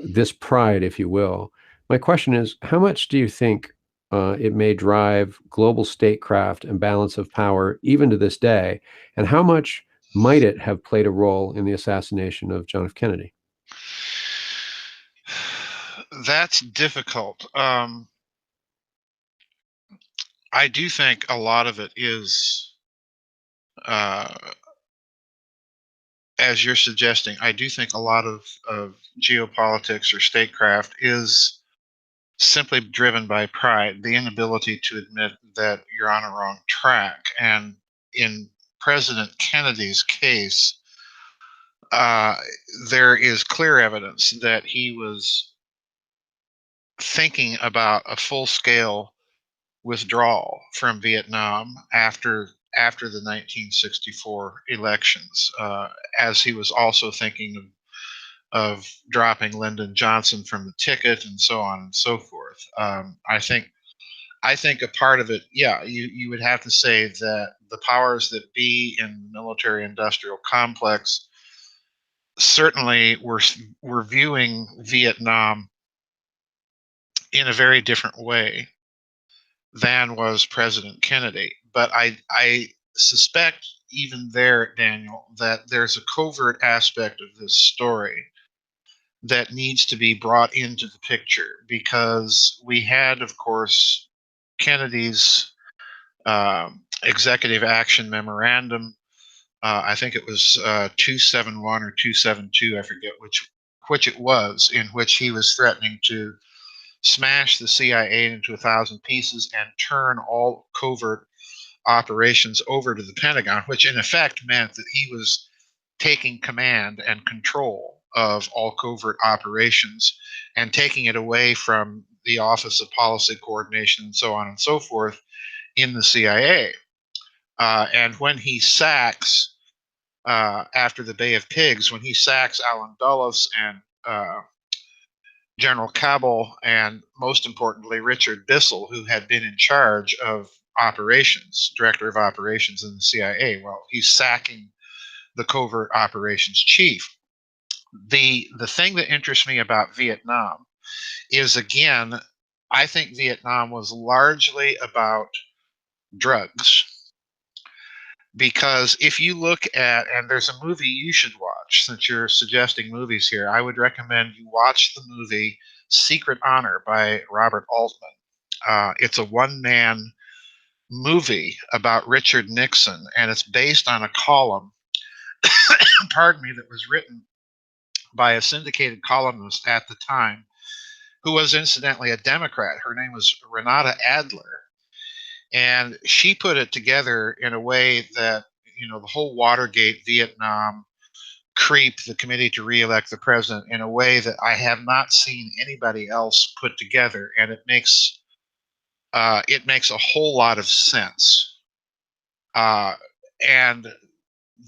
this pride, if you will. My question is, how much do you think it may drive global statecraft and balance of power even to this day? And how much might it have played a role in the assassination of John F. Kennedy? That's difficult. I do think a lot of it is, uh, as you're suggesting. I do think a lot of geopolitics or statecraft is simply driven by pride, the inability to admit that you're on a wrong track. And in President Kennedy's case, uh, there is clear evidence that he was thinking about a full-scale withdrawal from Vietnam after the 1964 elections, as he was also thinking of dropping Lyndon Johnson from the ticket and so on and so forth. I think a part of it, yeah, you would have to say that the powers that be in the military-industrial complex certainly were viewing Vietnam in a very different way than was President Kennedy. But I suspect even there, Daniel, that there's a covert aspect of this story that needs to be brought into the picture, because we had, of course, Kennedy's executive action memorandum. I think it was 271 or 272, I forget which it was, in which he was threatening to smash the CIA into 1,000 pieces and turn all covert operations over to the Pentagon, which in effect meant that he was taking command and control of all covert operations and taking it away from the Office of Policy Coordination and so on and so forth in the CIA. And when he sacks, after the Bay of Pigs, when he sacks Allen Dulles and General Cabell, and most importantly, Richard Bissell, who had been in charge of operations, director of operations in the CIA. Well, he's sacking the covert operations chief. The thing that interests me about Vietnam is, again, I think Vietnam was largely about drugs. Because if you look at, and there's a movie you should watch, since you're suggesting movies here, I would recommend you watch the movie Secret Honor by Robert Altman. It's a one-man movie about Richard Nixon, and it's based on a column, pardon me, that was written by a syndicated columnist at the time, who was incidentally a Democrat. Her name was Renata Adler. And she put it together in a way that, the whole Watergate, Vietnam, creep the committee to reelect the president, in a way that I have not seen anybody else put together, and it makes a whole lot of sense. And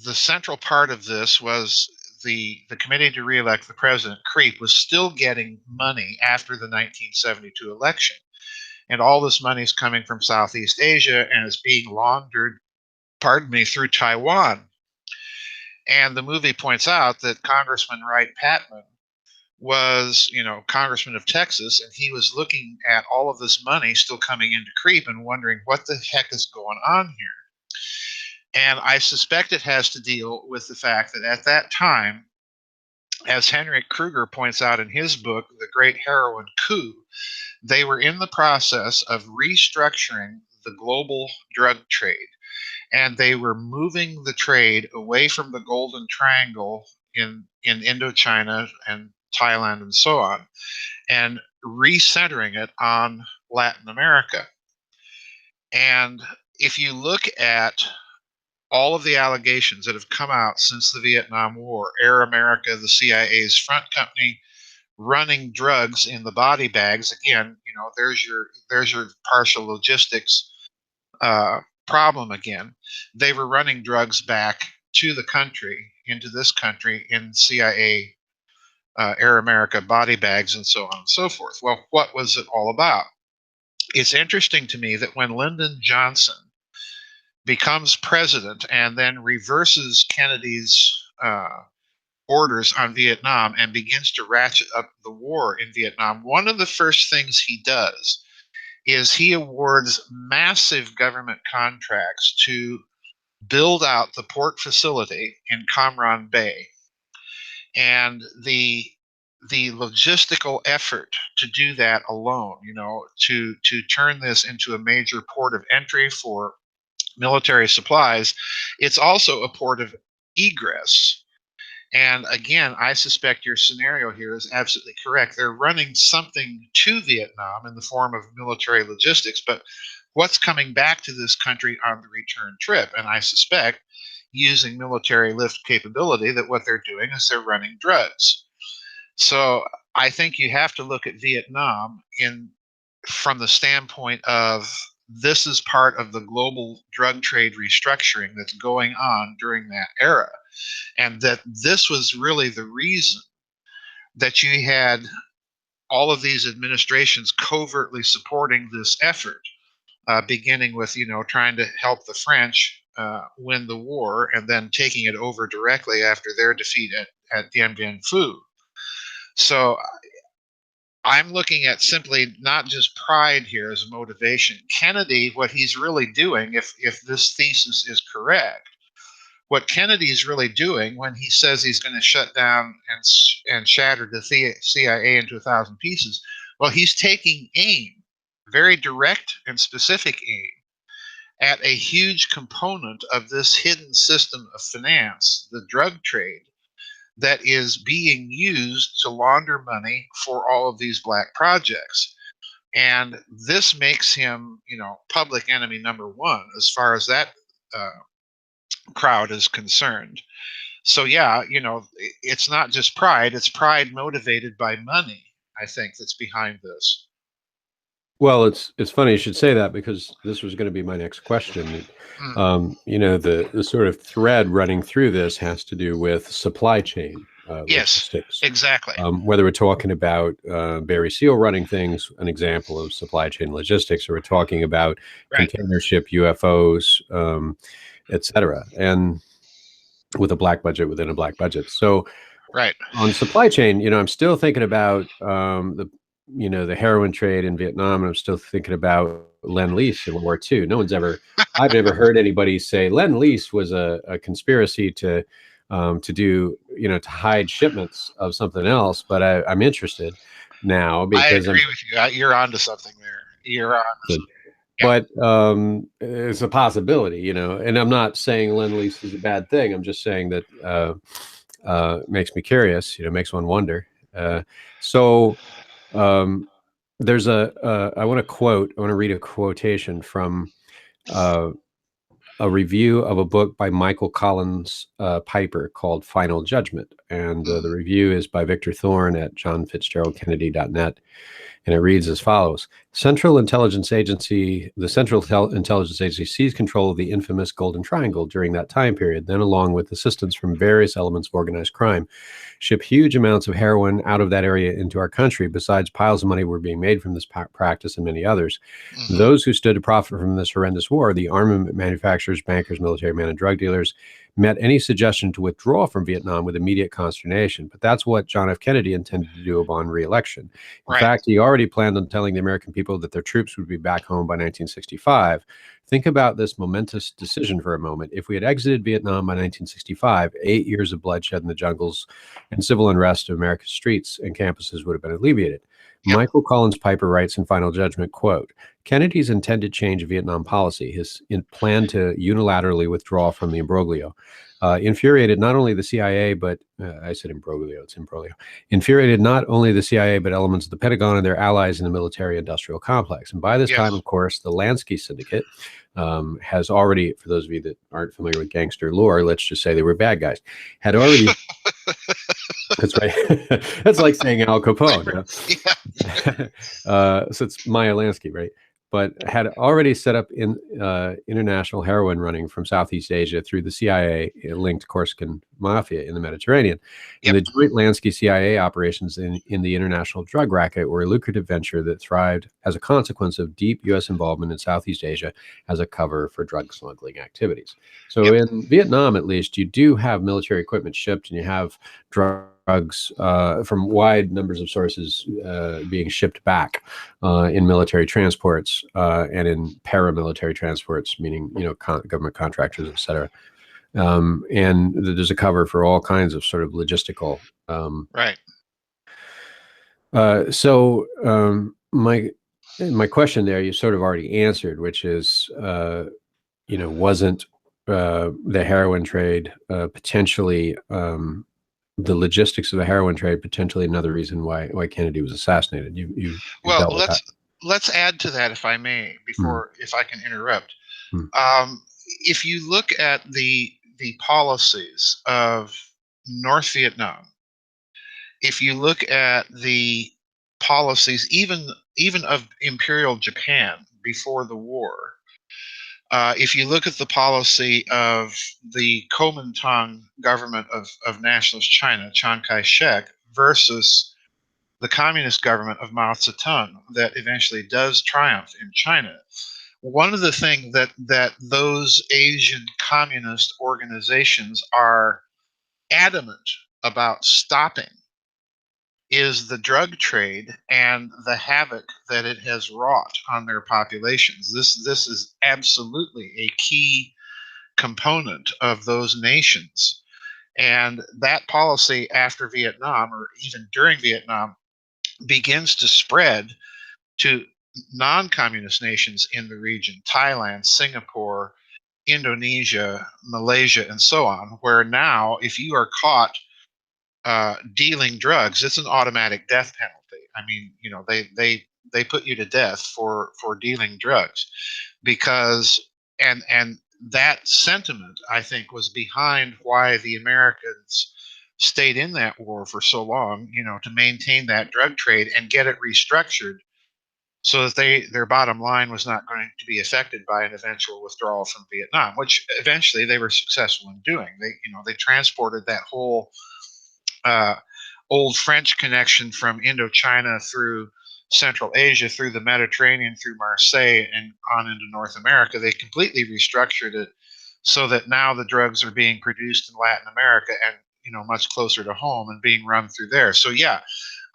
the central part of this was the committee to reelect the president, creep, was still getting money after the 1972 election, and all this money is coming from Southeast Asia and is being laundered, pardon me, through Taiwan. And the movie points out that Congressman Wright Patman was, Congressman of Texas, and he was looking at all of this money still coming into creep and wondering what the heck is going on here. And I suspect it has to deal with the fact that at that time, as Henrik Kruger points out in his book, The Great Heroin Coup, they were in the process of restructuring the global drug trade, and they were moving the trade away from the Golden Triangle in Indochina and Thailand and so on, and recentering it on Latin America. And if you look at all of the allegations that have come out since the Vietnam War, Air America, the CIA's front company, running drugs in the body bags. Again, there's your partial logistics problem again. They were running drugs back to the country, into this country, in CIA, Air America body bags, and so on and so forth. Well, what was it all about? It's interesting to me that when Lyndon Johnson becomes president and then reverses Kennedy's orders on Vietnam and begins to ratchet up the war in Vietnam, one of the first things he does is he awards massive government contracts to build out the port facility in Cam Ranh Bay. And the logistical effort to do that alone, to turn this into a major port of entry for military supplies, it's also a port of egress. And again, I suspect your scenario here is absolutely correct. They're running something to Vietnam in the form of military logistics, but what's coming back to this country on the return trip? And I suspect using military lift capability that what they're doing is they're running drugs. So I think you have to look at Vietnam in from the standpoint of this is part of the global drug trade restructuring that's going on during that era, and that this was really the reason that you had all of these administrations covertly supporting this effort, beginning with trying to help the French win the war, and then taking it over directly after their defeat at Dien Bien Phu. So I'm looking at simply not just pride here as a motivation. Kennedy, what he's really doing, if this thesis is correct, what Kennedy's really doing when he says he's going to shut down and shatter the CIA into 1,000 pieces, well, he's taking aim, very direct and specific aim, at a huge component of this hidden system of finance, the drug trade, that is being used to launder money for all of these black projects. And this makes him, public enemy number one as far as that uh, crowd is concerned. So yeah, it's not just pride; it's pride motivated by money. I think that's behind this. Well, it's funny you should say that because this was going to be my next question. Mm, The sort of thread running through this has to do with supply chain yes, logistics. exactly. Whether we're talking about Barry Seal running things, an example of supply chain logistics, or we're talking about Right, container ship UFOs, et cetera, and with a black budget within a black budget. So right. on supply chain, I'm still thinking about the heroin trade in Vietnam, and I'm still thinking about Lend-Lease in World War II. I've never heard anybody say Lend-Lease was a conspiracy to do, to hide shipments of something else. But I'm interested now I because I'm agree with you. You're onto something there. You're on. Yeah, but it's a possibility, and I'm not saying Lend-Lease is a bad thing. I'm just saying that makes me curious, makes one wonder. So um, there's I want to read a quotation from uh, a review of a book by Michael Collins Piper called Final Judgment. And mm, the review is by Victor Thorne at johnfitzgeraldkennedy.net. And it reads as follows. The Central Intelligence Agency seized control of the infamous Golden Triangle during that time period, then along with assistance from various elements of organized crime, ship huge amounts of heroin out of that area into our country. Besides, piles of money were being made from this practice and many others. hmm Those who stood to profit from this horrendous war, the armament manufacturers, bankers, military men, and drug dealers, met any suggestion to withdraw from Vietnam with immediate consternation. But that's what John F. Kennedy intended to do upon re-election. In right. fact, he already planned on telling the American people that their troops would be back home by 1965. Think about this momentous decision for a moment. If we had exited Vietnam by 1965, 8 years of bloodshed in the jungles and civil unrest of America's streets and campuses would have been alleviated. Yep. Michael Collins Piper writes in Final Judgment, quote, Kennedy's intended change of Vietnam policy, his plan to unilaterally withdraw from the imbroglio, infuriated not only the CIA, but I said imbroglio, it's imbroglio, infuriated not only the CIA, but elements of the Pentagon and their allies in the military industrial complex. And by this time, Yes. of course, the Lansky Syndicate has already, for those of you that aren't familiar with gangster lore, let's just say they were bad guys, had already. That's right. That's like saying Al Capone. Yeah. So it's Maya Lansky, right? But had already set up in international heroin running from Southeast Asia through the CIA-linked Corsican mafia in the Mediterranean. And Yep. the joint Lansky-CIA operations in the international drug racket were a lucrative venture that thrived as a consequence of deep U.S. involvement in Southeast Asia as a cover for drug smuggling activities. So Yep. in Vietnam, at least, you do have military equipment shipped and you have drugs from wide numbers of sources being shipped back in military transports and in paramilitary transports, meaning government contractors, et cetera. And there's a cover for all kinds of sort of logistical. Right. My question there, you sort of already answered, which is, wasn't the heroin trade potentially the logistics of the heroin trade potentially another reason why Kennedy was assassinated. You've Well, dealt with that. let's add to that, if I may, Mm, before if I can interrupt. mm. If you look at the policies of North Vietnam, if you look at the policies even of Imperial Japan before the war, if you look at the policy of the Kuomintang government of Nationalist China, Chiang Kai-shek, versus the communist government of Mao Zedong that eventually does triumph in China. One of the things that those Asian communist organizations are adamant about stopping is the drug trade and the havoc that it has wrought on their populations. This is absolutely a key component of those nations. And that policy after Vietnam, or even during Vietnam, begins to spread to non-communist nations in the region: Thailand, Singapore, Indonesia, Malaysia, and so on, where now if you are caught dealing drugs, it's an automatic death penalty. I mean, they put you to death for dealing drugs, because and that sentiment, I think, was behind why the Americans stayed in that war for so long, to maintain that drug trade and get it restructured so that their bottom line was not going to be affected by an eventual withdrawal from Vietnam, which eventually they were successful in doing. They transported that whole uh, old French connection from Indochina through Central Asia, through the Mediterranean, through Marseille, and on into North America. They completely restructured it so that now the drugs are being produced in Latin America and much closer to home and being run through there. So yeah,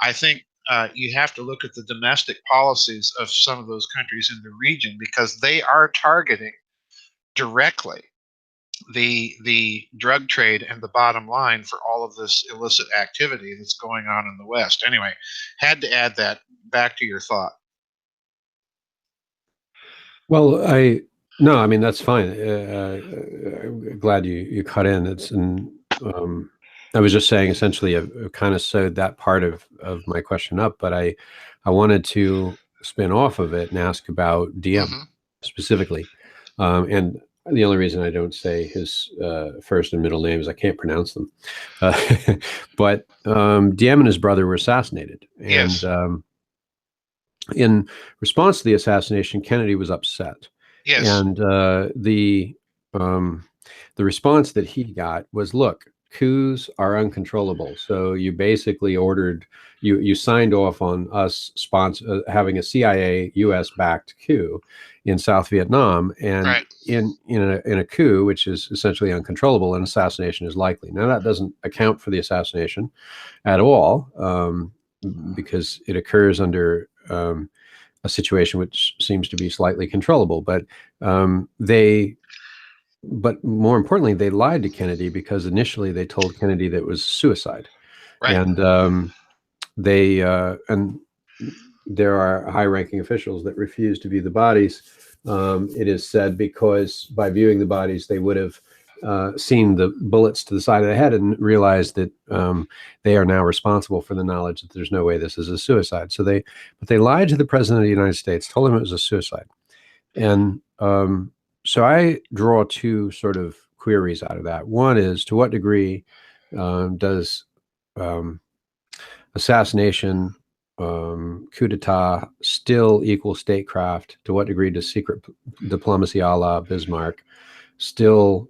I think you have to look at the domestic policies of some of those countries in the region, because they are targeting directly the drug trade and the bottom line for all of this illicit activity that's going on in the West. Anyway, had to add that back to your thought. Well, no, I mean that's fine. I'm glad you cut in. Um, I was just saying essentially I've kind of sewed that part of my question up, but I wanted to spin off of it and ask about DM Hmm. specifically. And the only reason I don't say his first and middle name is I can't pronounce them. Uh, but DM and his brother were assassinated, and Yes, in response to the assassination, Kennedy was upset, yes, and um, the response that he got was, "Look, coups are uncontrollable. So you basically you signed off on us having a CIA U.S. backed coup in South Vietnam, and right, in a coup, which is essentially uncontrollable, an assassination is likely. Now that doesn't account for the assassination at all." Because it occurs under a situation which seems to be slightly controllable. But more importantly, they lied to Kennedy because initially they told Kennedy that it was suicide, right. and and there are high-ranking officials that refuse to view the bodies. It is said because by viewing the bodies, they would have seen the bullets to the side of the head and realized that they are now responsible for the knowledge that there's no way this is a suicide. But they lied to the president of the United States, told him it was a suicide, and so I draw two sort of queries out of that. One is, to what degree does um, assassination, coup d'etat still equal statecraft? To what degree does secret diplomacy a la Bismarck still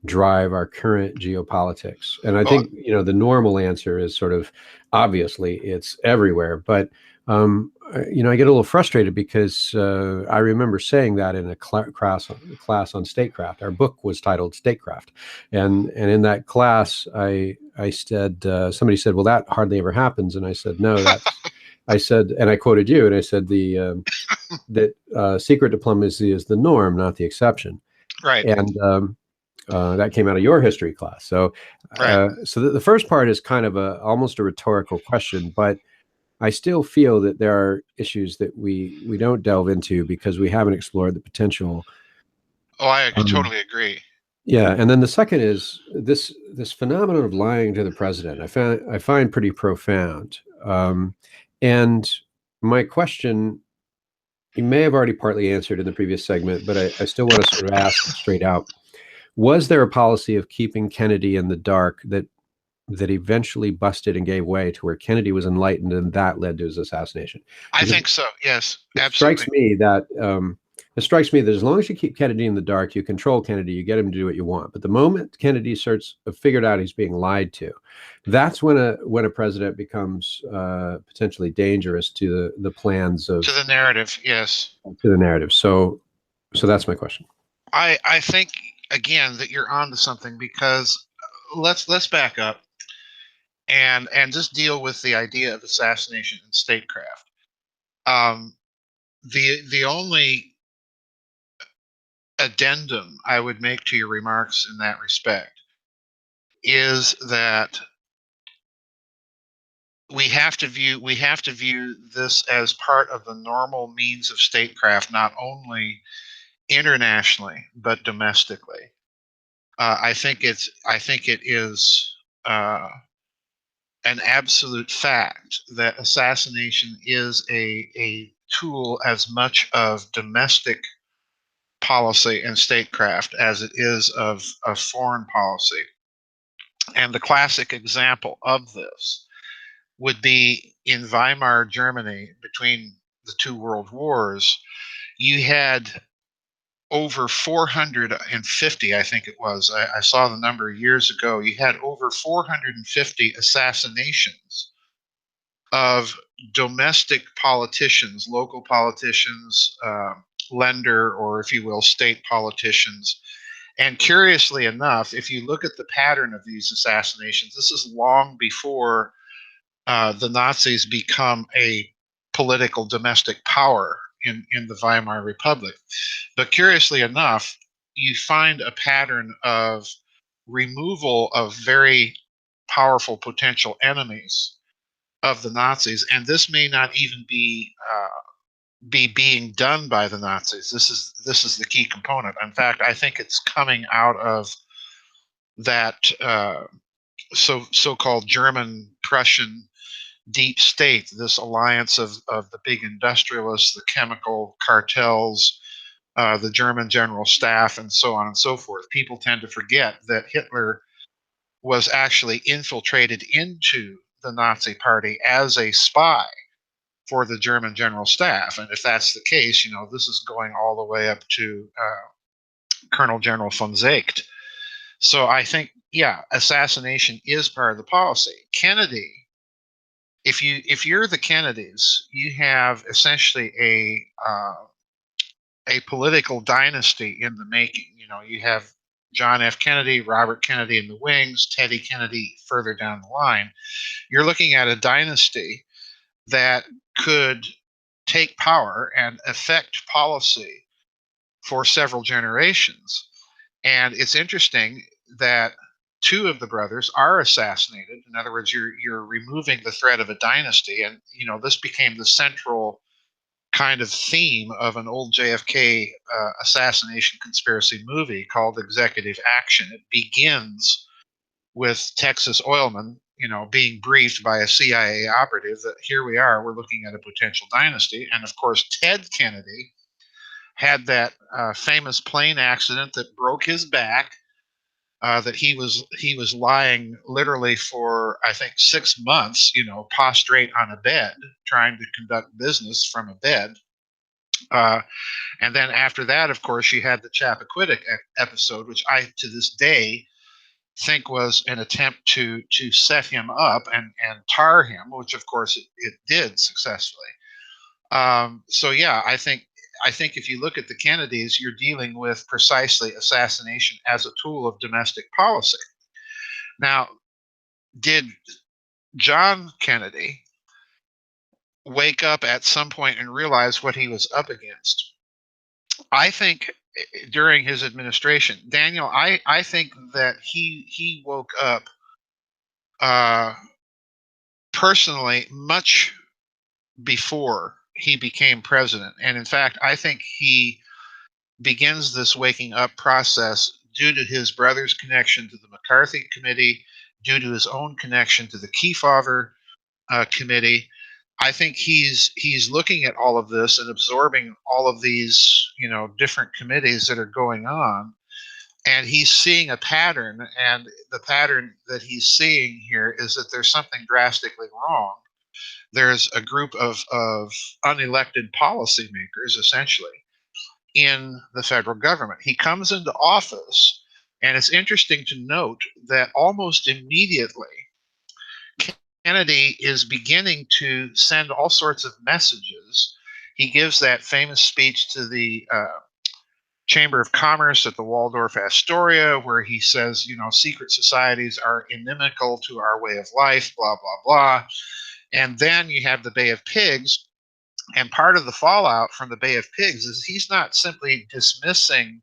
drive our current geopolitics? And I Well, think, the normal answer is sort of obviously it's everywhere. But, I get a little frustrated because I remember saying that in a class on statecraft. Our book was titled Statecraft. And in that class, I said, somebody said, well, that hardly ever happens. And I said, no, I said, and I quoted you, and I said that secret diplomacy is the norm, not the exception. right, And that came out of your history class. right. So the first part is kind of almost a rhetorical question, but I still feel that there are issues that we don't delve into because we haven't explored the potential. Oh, I Um, totally agree. Yeah, and then the second is this phenomenon of lying to the president. I find pretty profound. And my question, you may have already partly answered in the previous segment, but I still want to sort of ask it straight out. Was there a policy of keeping Kennedy in the dark that eventually busted and gave way to where Kennedy was enlightened and that led to his assassination? I Because think so. Yes, it strikes absolutely. me that as long as you keep Kennedy in the dark, you control Kennedy, you get him to do what you want. But the moment Kennedy starts figured out he's being lied to, that's when a president becomes potentially dangerous to the plans of To the narrative, yes. to the narrative. So that's my question. I think again that you're onto something because let's back up and just deal with the idea of assassination and statecraft. Um, the only addendum I would make to your remarks in that respect is that we have to view this as part of the normal means of statecraft, not only internationally but domestically. I think it is uh, an absolute fact that assassination is a tool as much of domestic policy and statecraft as it is of foreign policy. And the classic example of this would be in Weimar Germany between the two world wars. You had over 450, I think it was. I saw the number years ago. You had over 450 assassinations of domestic politicians, local politicians, lender, or if you will, state politicians. And curiously enough, if you look at the pattern of these assassinations, this is long before the Nazis become a political domestic power in the Weimar Republic. But curiously enough, you find a pattern of removal of very powerful potential enemies of the Nazis, and this may not even be being done by the Nazis. This is the key component. In fact, I think it's coming out of that so-called German Prussian deep state, this alliance of the big industrialists, the chemical cartels, the German general staff, and so on and so forth. People tend to forget that Hitler was actually infiltrated into the Nazi Party as a spy for the German general staff. And if that's the case, this is going all the way up to Colonel General von Zeigt. So I think, yeah, assassination is part of the policy. Kennedy, if you're the Kennedys, you have essentially a political dynasty in the making. You have John F. Kennedy, Robert Kennedy in the wings, Teddy Kennedy further down the line. You're looking at a dynasty that could take power and affect policy for several generations. And it's interesting that two of the brothers are assassinated. In other words, you're removing the threat of a dynasty, and this became the central kind of theme of an old JFK assassination conspiracy movie called Executive Action. It begins with Texas Oilman, being briefed by a CIA operative that here we are, we're looking at a potential dynasty. And of course, Ted Kennedy had that famous plane accident that broke his back. That he was lying literally for I think 6 months, prostrate on a bed, trying to conduct business from a bed. Uh, and then after that, of course, you had the Chappaquiddick episode, which I to this day think was an attempt to set him up and tar him, which of course it did successfully. So yeah, I think if you look at the Kennedys, you're dealing with precisely assassination as a tool of domestic policy. Now, did John Kennedy wake up at some point and realize what he was up against? I think during his administration, Daniel, I think that he woke up uh, personally much before he became president, and in fact, I think he begins this waking up process due to his brother's connection to the McCarthy Committee, due to his own connection to the Kefauver Committee. I think he's looking at all of this and absorbing all of these, different committees that are going on, and he's seeing a pattern. And the pattern that he's seeing here is that there's something drastically wrong. There's a group of unelected policymakers, essentially, in the federal government. He comes into office, and it's interesting to note that almost immediately Kennedy is beginning to send all sorts of messages. He gives that famous speech to the Chamber of Commerce at the Waldorf Astoria, where he says, secret societies are inimical to our way of life, blah, blah, blah. And then you have the Bay of Pigs. And part of the fallout from the Bay of Pigs is he's not simply dismissing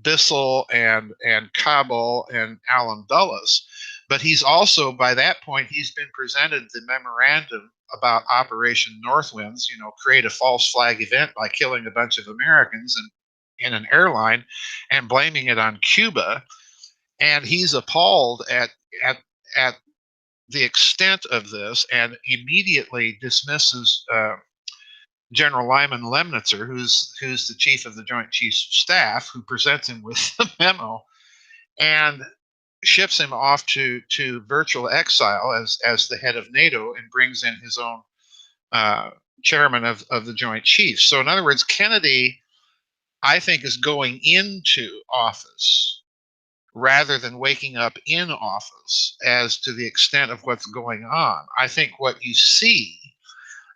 Bissell and Cabell and Allen Dulles, but he's also, by that point, he's been presented the memorandum about Operation Northwinds, create a false flag event by killing a bunch of Americans in an airline and blaming it on Cuba. And he's appalled at the extent of this, and immediately dismisses General Lyman Lemnitzer, who's the chief of the Joint Chiefs of Staff, who presents him with the memo and ships him off to virtual exile as the head of NATO, and brings in his own chairman of the Joint Chiefs. So in other words, Kennedy, I think, is going into office rather than waking up in office as to the extent of what's going on. I think what you see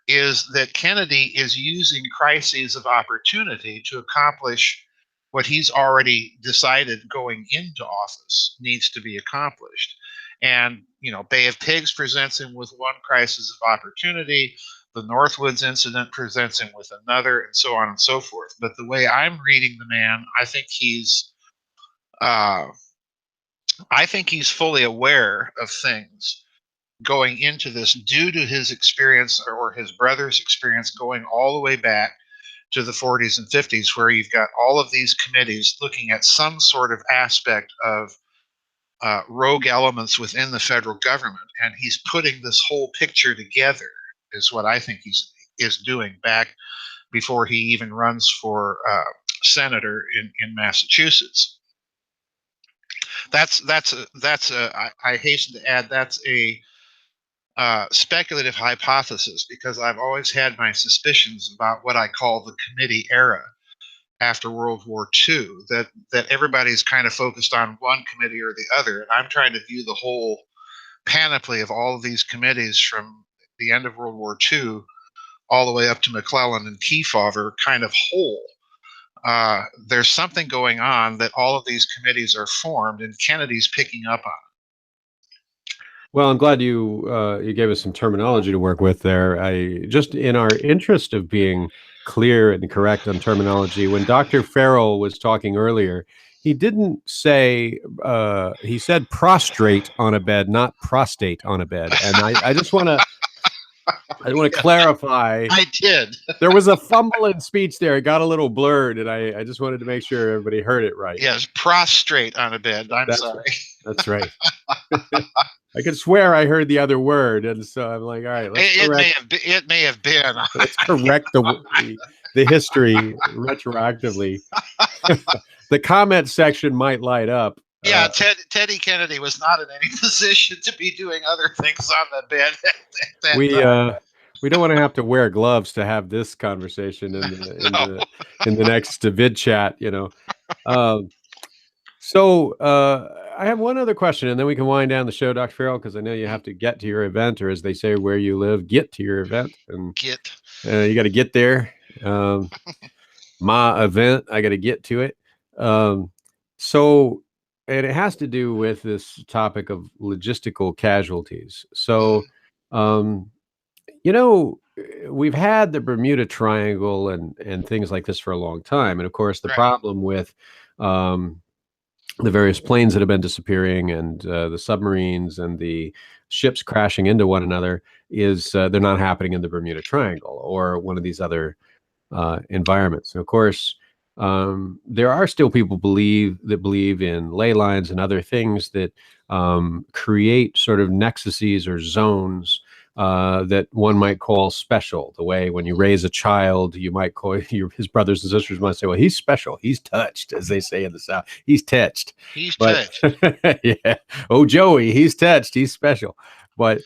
is that Kennedy is using crises of opportunity to accomplish what he's already decided going into office needs to be accomplished. And, Bay of Pigs presents him with one crisis of opportunity. The Northwoods incident presents him with another, and so on and so forth. But the way I'm reading the man, I think he's fully aware of things going into this due to his experience, or his brother's experience, going all the way back to the 40s and 50s, where you've got all of these committees looking at some sort of aspect of rogue elements within the federal government. And he's putting this whole picture together, is what I think is doing, back before he even runs for senator in Massachusetts. I hasten to add, that's a speculative hypothesis, because I've always had my suspicions about what I call the committee era after World War II, that everybody's kind of focused on one committee or the other. And I'm trying to view the whole panoply of all of these committees from the end of World War II all the way up to McClellan and Kefauver kind of whole. There's something going on that all of these committees are formed, and Kennedy's picking up on. Well, I'm glad you gave us some terminology to work with there. I just, in our interest of being clear and correct on terminology, when Dr. Farrell was talking earlier, he didn't say, he said prostrate on a bed, not prostate on a bed. And I just want to clarify. I did. There was a fumble in speech there. It got a little blurred, and I just wanted to make sure everybody heard it right. Yes, prostrate on a bed. Sorry. That's right. I could swear I heard the other word, and so I'm like, all right, it may have been. Let's correct the history retroactively. The comment section might light up. Yeah, Teddy Kennedy was not in any position to be doing other things on the bed at that time. We don't want to have to wear gloves to have this conversation in the next vid chat, So I have one other question, and then we can wind down the show, Dr. Farrell, because I know you have to get to your event, or as they say where you live, get to your event. And you got to get there. My event, I got to get to it. And it has to do with this topic of logistical casualties. So, we've had the Bermuda Triangle and things like this for a long time. And of course, the problem with the various planes that have been disappearing, and the submarines and the ships crashing into one another, is they're not happening in the Bermuda Triangle or one of these other environments. And of course, there are still people believe in ley lines and other things that create sort of nexuses or zones that one might call special. The way when you raise a child, you might call his brothers and sisters might say, "Well, he's special. He's touched," as they say in the South. He's touched. He's But touched. yeah, oh Joey, he's touched. He's special. But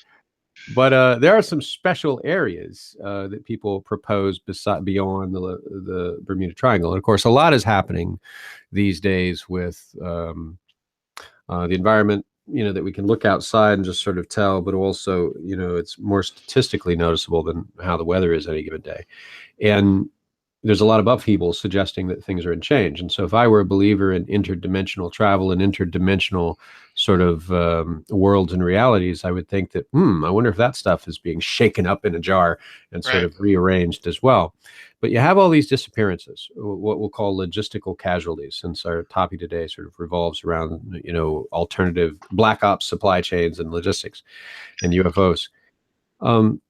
there are some special areas that people propose beyond the Bermuda Triangle. And of course, a lot is happening these days with the environment, that we can look outside and just sort of tell, but also, it's more statistically noticeable than how the weather is any given day. And there's a lot of upheaval suggesting that things are in change. And so if I were a believer in interdimensional travel and interdimensional sort of worlds and realities, I would think that, I wonder if that stuff is being shaken up in a jar and sort Right. of rearranged as well. But you have all these disappearances, what we'll call logistical casualties, since our topic today sort of revolves around, alternative black ops supply chains and logistics and UFOs. Um,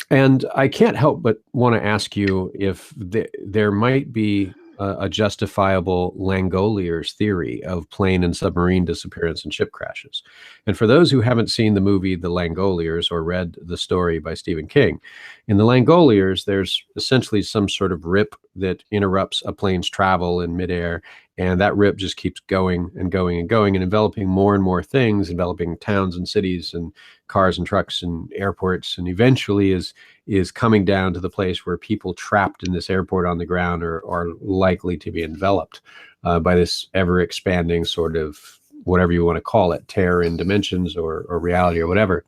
and I can't help but want to ask you if there might be a justifiable Langolier's theory of plane and submarine disappearance and ship crashes. And for those who haven't seen the movie The Langoliers or read the story by Stephen King, in The Langoliers, there's essentially some sort of rip that interrupts a plane's travel in midair. And that rip just keeps going and going and going and enveloping more and more things, enveloping towns and cities and cars and trucks and airports, and eventually is coming down to the place where people trapped in this airport on the ground are likely to be enveloped by this ever expanding sort of, whatever you want to call it, terror in dimensions or reality or whatever.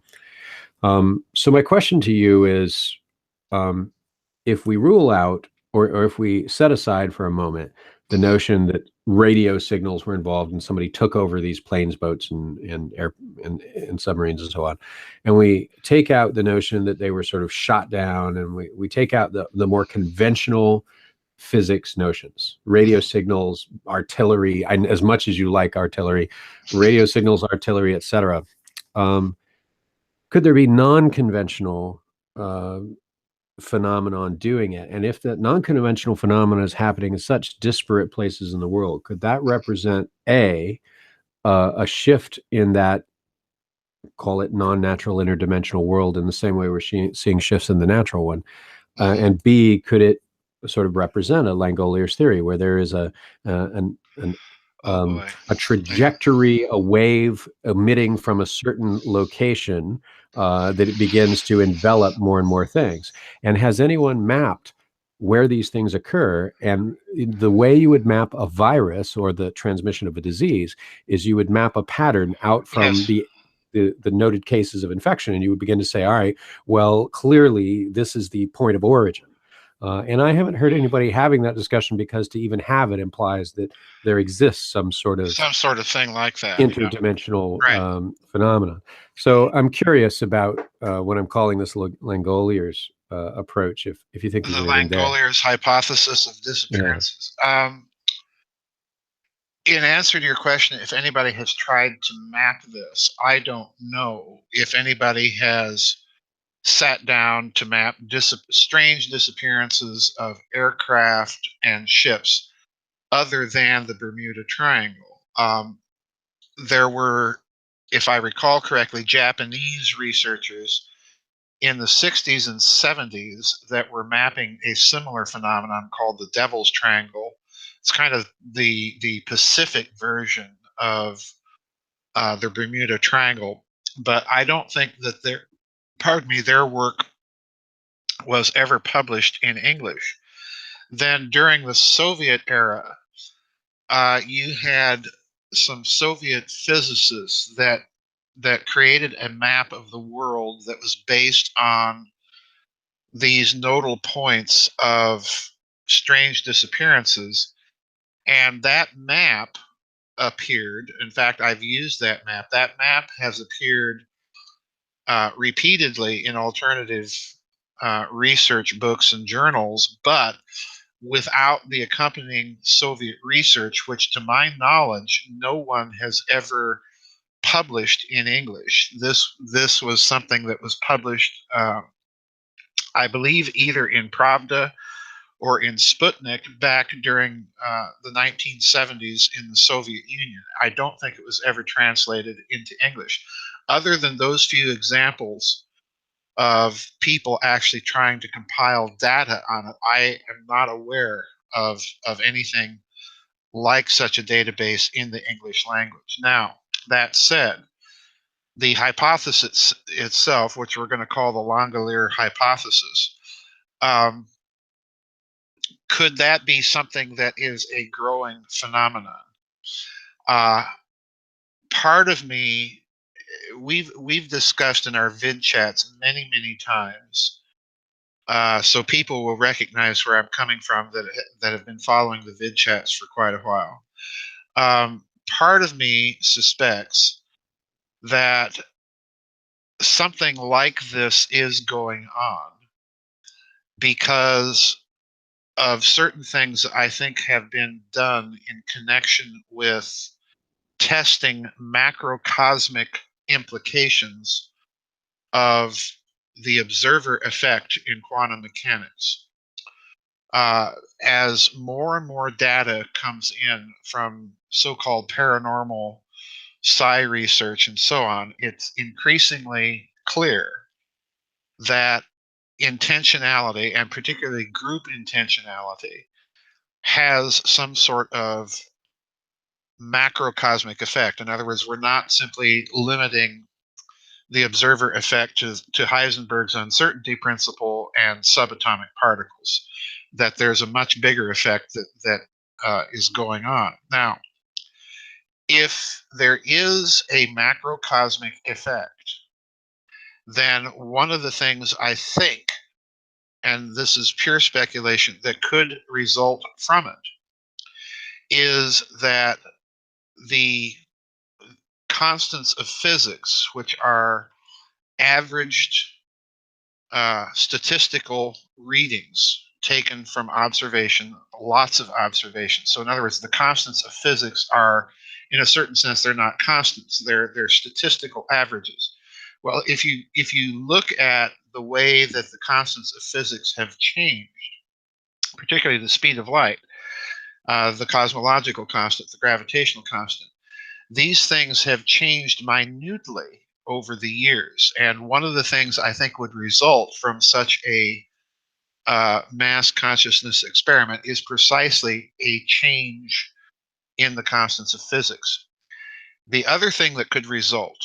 So my question to you is, if we rule out, or if we set aside for a moment the notion that radio signals were involved and somebody took over these planes, boats, and submarines and so on, and we take out the notion that they were sort of shot down, and we take out the more conventional physics notions, radio signals, artillery, and as much as you like artillery, radio signals, artillery, etc. Could there be non-conventional phenomenon doing it? And if that non-conventional phenomenon is happening in such disparate places in the world, could that represent a shift in that, call it non-natural interdimensional world, in the same way we're seeing shifts in the natural one? And B, could it sort of represent a Langolier's theory, where there is Oh boy. a trajectory, a wave emitting from a certain location, that it begins to envelop more and more things? And has anyone mapped where these things occur? And the way you would map a virus or the transmission of a disease is you would map a pattern out from Yes. the noted cases of infection, and you would begin to say, all right, well, clearly this is the point of origin. And I haven't heard anybody having that discussion, because to even have it implies that there exists some sort of Some sort of thing like that. Yeah. interdimensional Right. phenomenon. So I'm curious about what I'm calling this Langolier's approach, if you think The there's anything there. Langolier's hypothesis of disappearances. In answer to your question, if anybody has tried to map this, I don't know if anybody has sat down to map strange disappearances of aircraft and ships other than the Bermuda Triangle. There were, if I recall correctly, Japanese researchers in the 60s and 70s that were mapping a similar phenomenon called the Devil's Triangle. It's kind of the Pacific version of the Bermuda Triangle, but I don't think that their work was ever published in English. Then during the Soviet era, you had some Soviet physicists that created a map of the world that was based on these nodal points of strange disappearances, and that map appeared. In fact, I've used that map. That map has appeared repeatedly in alternative research books and journals, but without the accompanying Soviet research, which to my knowledge, no one has ever published in English. This was something that was published, I believe, either in Pravda or in Sputnik back during the 1970s in the Soviet Union. I don't think it was ever translated into English. Other than those few examples of people actually trying to compile data on it, I am not aware of anything like such a database in the English language. Now, that said, the hypothesis itself, which we're going to call the Langolier hypothesis, um, could that be something that is a growing phenomenon? Uh, Part of me, we've discussed in our vid chats many times, so people will recognize where I'm coming from that have been following the vid chats for quite a while. Part of me suspects that something like this is going on because of certain things I think have been done in connection with testing macrocosmic implications of the observer effect in quantum mechanics. Uh, as more and more data comes in from so-called paranormal psi research and so on, it's increasingly clear that intentionality, and particularly group intentionality, has some sort of macrocosmic effect. In other words, we're not simply limiting the observer effect to Heisenberg's uncertainty principle and subatomic particles, that there's a much bigger effect that is going on. Now, if there is a macrocosmic effect, then one of the things I think, and this is pure speculation, that could result from it is that the constants of physics, which are averaged statistical readings taken from observation, lots of observations. So, in other words, the constants of physics are, in a certain sense, they're not constants; they're statistical averages. Well, if you look at the way that the constants of physics have changed, particularly the speed of light, the cosmological constant, the gravitational constant, these things have changed minutely over the years. And one of the things I think would result from such a mass consciousness experiment is precisely a change in the constants of physics. The other thing that could result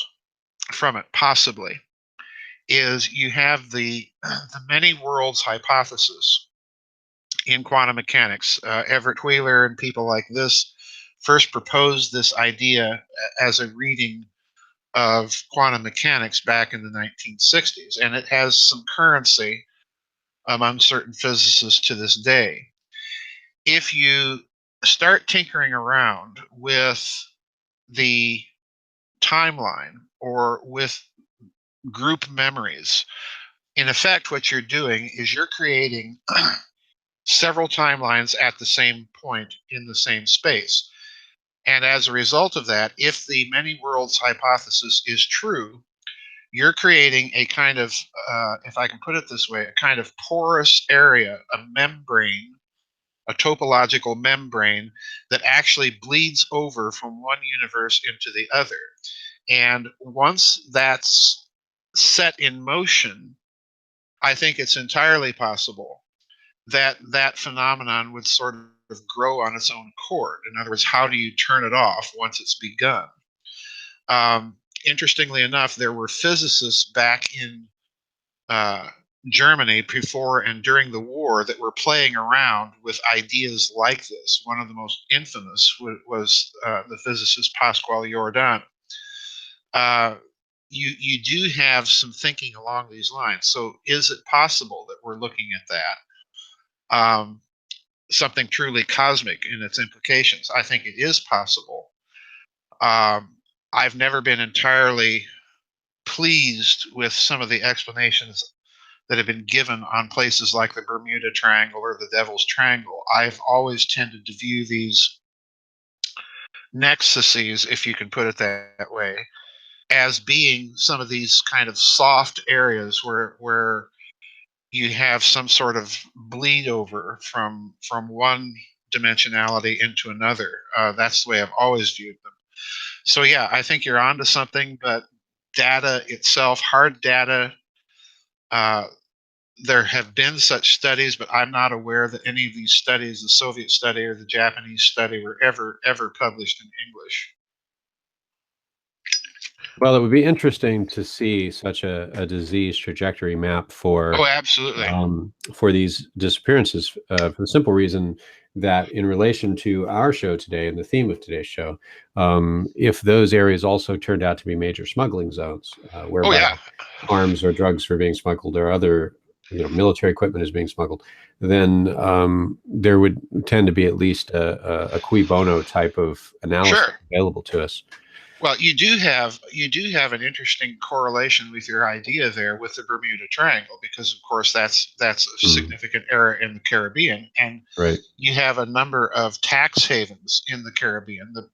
from it, possibly, is you have the many worlds hypothesis in quantum mechanics. Everett Wheeler and people like this first proposed this idea as a reading of quantum mechanics back in the 1960s, and it has some currency among certain physicists to this day. If you start tinkering around with the timeline or with group memories, in effect, what you're doing is you're creating several timelines at the same point in the same space. And as a result of that, if the many worlds hypothesis is true, you're creating a kind of, if I can put it this way, a kind of porous area, a membrane, a topological membrane that actually bleeds over from one universe into the other. And once that's set in motion, I think it's entirely possible that that phenomenon would sort of grow on its own accord. In other words, how do you turn it off once it's begun? Interestingly enough, there were physicists back in uh, Germany before and during the war that were playing around with ideas like this. One of the most infamous was the physicist Pascual Jordan. You do have some thinking along these lines. So, is it possible that we're looking at that? Something truly cosmic in its implications. I think it is possible. I've never been entirely pleased with some of the explanations that have been given on places like the Bermuda Triangle or the Devil's Triangle. I've always tended to view these nexuses, if you can put it that way, as being some of these kind of soft areas where you have some sort of bleed over from one dimensionality into another. That's the way I've always viewed them. So yeah, I think you're onto something, but data itself, hard data, uh, there have been such studies, but I'm not aware that any of these studies, the Soviet study or the Japanese study, were ever published in English. Well, it would be interesting to see such a disease trajectory map Oh, absolutely. for these disappearances, for the simple reason that in relation to our show today and the theme of today's show, if those areas also turned out to be major smuggling zones, Oh whereby yeah, arms or drugs are being smuggled or other military equipment is being smuggled, then there would tend to be at least a cui bono type of analysis sure. available to us. Well, you do have an interesting correlation with your idea there with the Bermuda Triangle, because of course that's a Mm, significant area in the Caribbean, and right. you have a number of tax havens in the Caribbean. The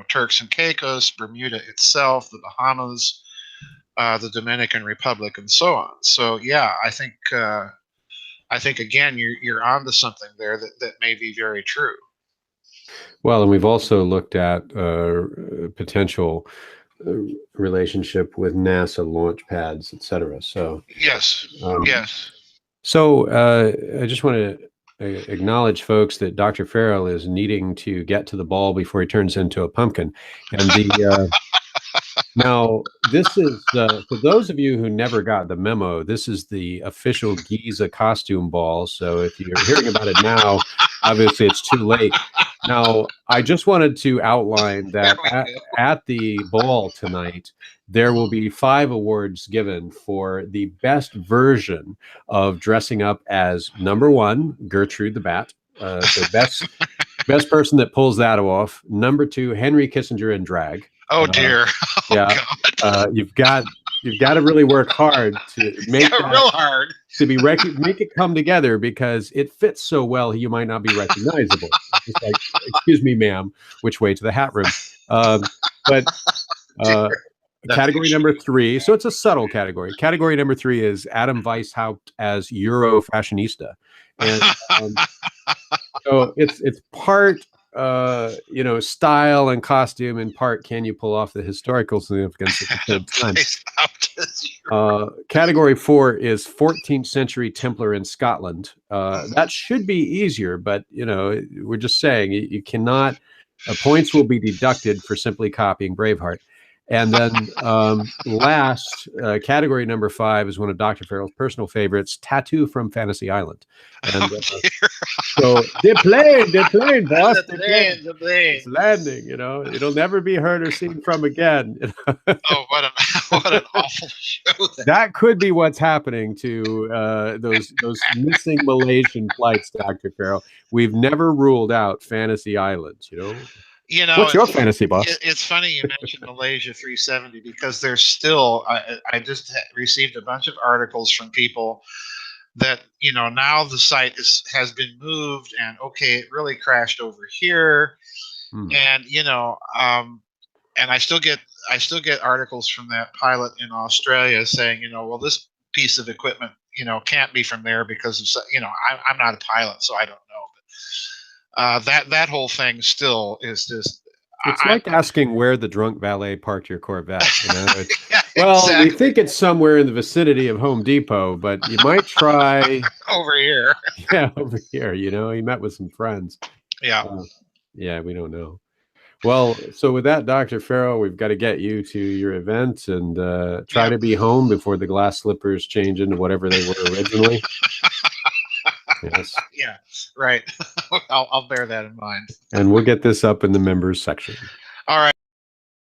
Turks and Caicos, Bermuda itself, the Bahamas, the Dominican Republic, and so on. So yeah, I think again you're onto something there that may be very true. Well, and we've also looked at potential uh, relationship with NASA launch pads, et cetera. Yes, Um, yes. I just want to acknowledge, folks, that Dr. Farrell is needing to get to the ball before he turns into a pumpkin. And now, this is for those of you who never got the memo, this is the official Giza costume ball. So if you're hearing about it now, obviously it's too late. Now, I just wanted to outline There that we at the ball tonight, there will be 5 awards given for the best version of dressing up as number one, Gertrude the Bat. So best person that pulls that off. Number two, Henry Kissinger in drag. Oh Uh, dear. Oh yeah, God. you've got to really work hard to Yeah, make that real hard. to be make it come together because it fits so well you might not be recognizable. It's like, excuse me, ma'am, which way to the hat room? But Dear. uh, That's category actually number three, so it's a subtle category. Category number three is Adam Weishaupt as Euro fashionista, and so it's part style and costume, and part can you pull off the historical significance at the same time. place out to zero. Category four is 14th century Templar in Scotland. That should be easier, but we're just saying you cannot. Points will be deducted for simply copying Braveheart. And then last, category number five is one of Dr. Farrell's personal favorites, Tattoo from Fantasy Island. And so they're playing, boss. The They're playing. plane, the plane. It's landing, it'll never be heard or seen from again. Oh, what an awful show that. That could be what's happening to those missing Malaysian flights, Dr. Farrell. We've never ruled out Fantasy Islands. You know, What's your fantasy, boss? it's funny you mentioned Malaysia 370, because there's still. I just received a bunch of articles from people that now the site has been moved, and okay, it really crashed over here, Hmm. and and I still get articles from that pilot in Australia saying, well, this piece of equipment can't be from there because of I'm not a pilot, so I don't know. But that whole thing still is just. It's I, like asking where the drunk valet parked your Corvette. yeah, Well, we exactly. think it's somewhere in the vicinity of Home Depot, but you might try, Over here. yeah, over here. He met with some friends. Yeah. Uh, yeah, we don't know. Well, so with that, Dr. Farrell, we've got to get you to your event and try Yep. to be home before the glass slippers change into whatever they were originally. Yes. Yeah. Right. I'll bear that in mind. And we'll get this up in the members section.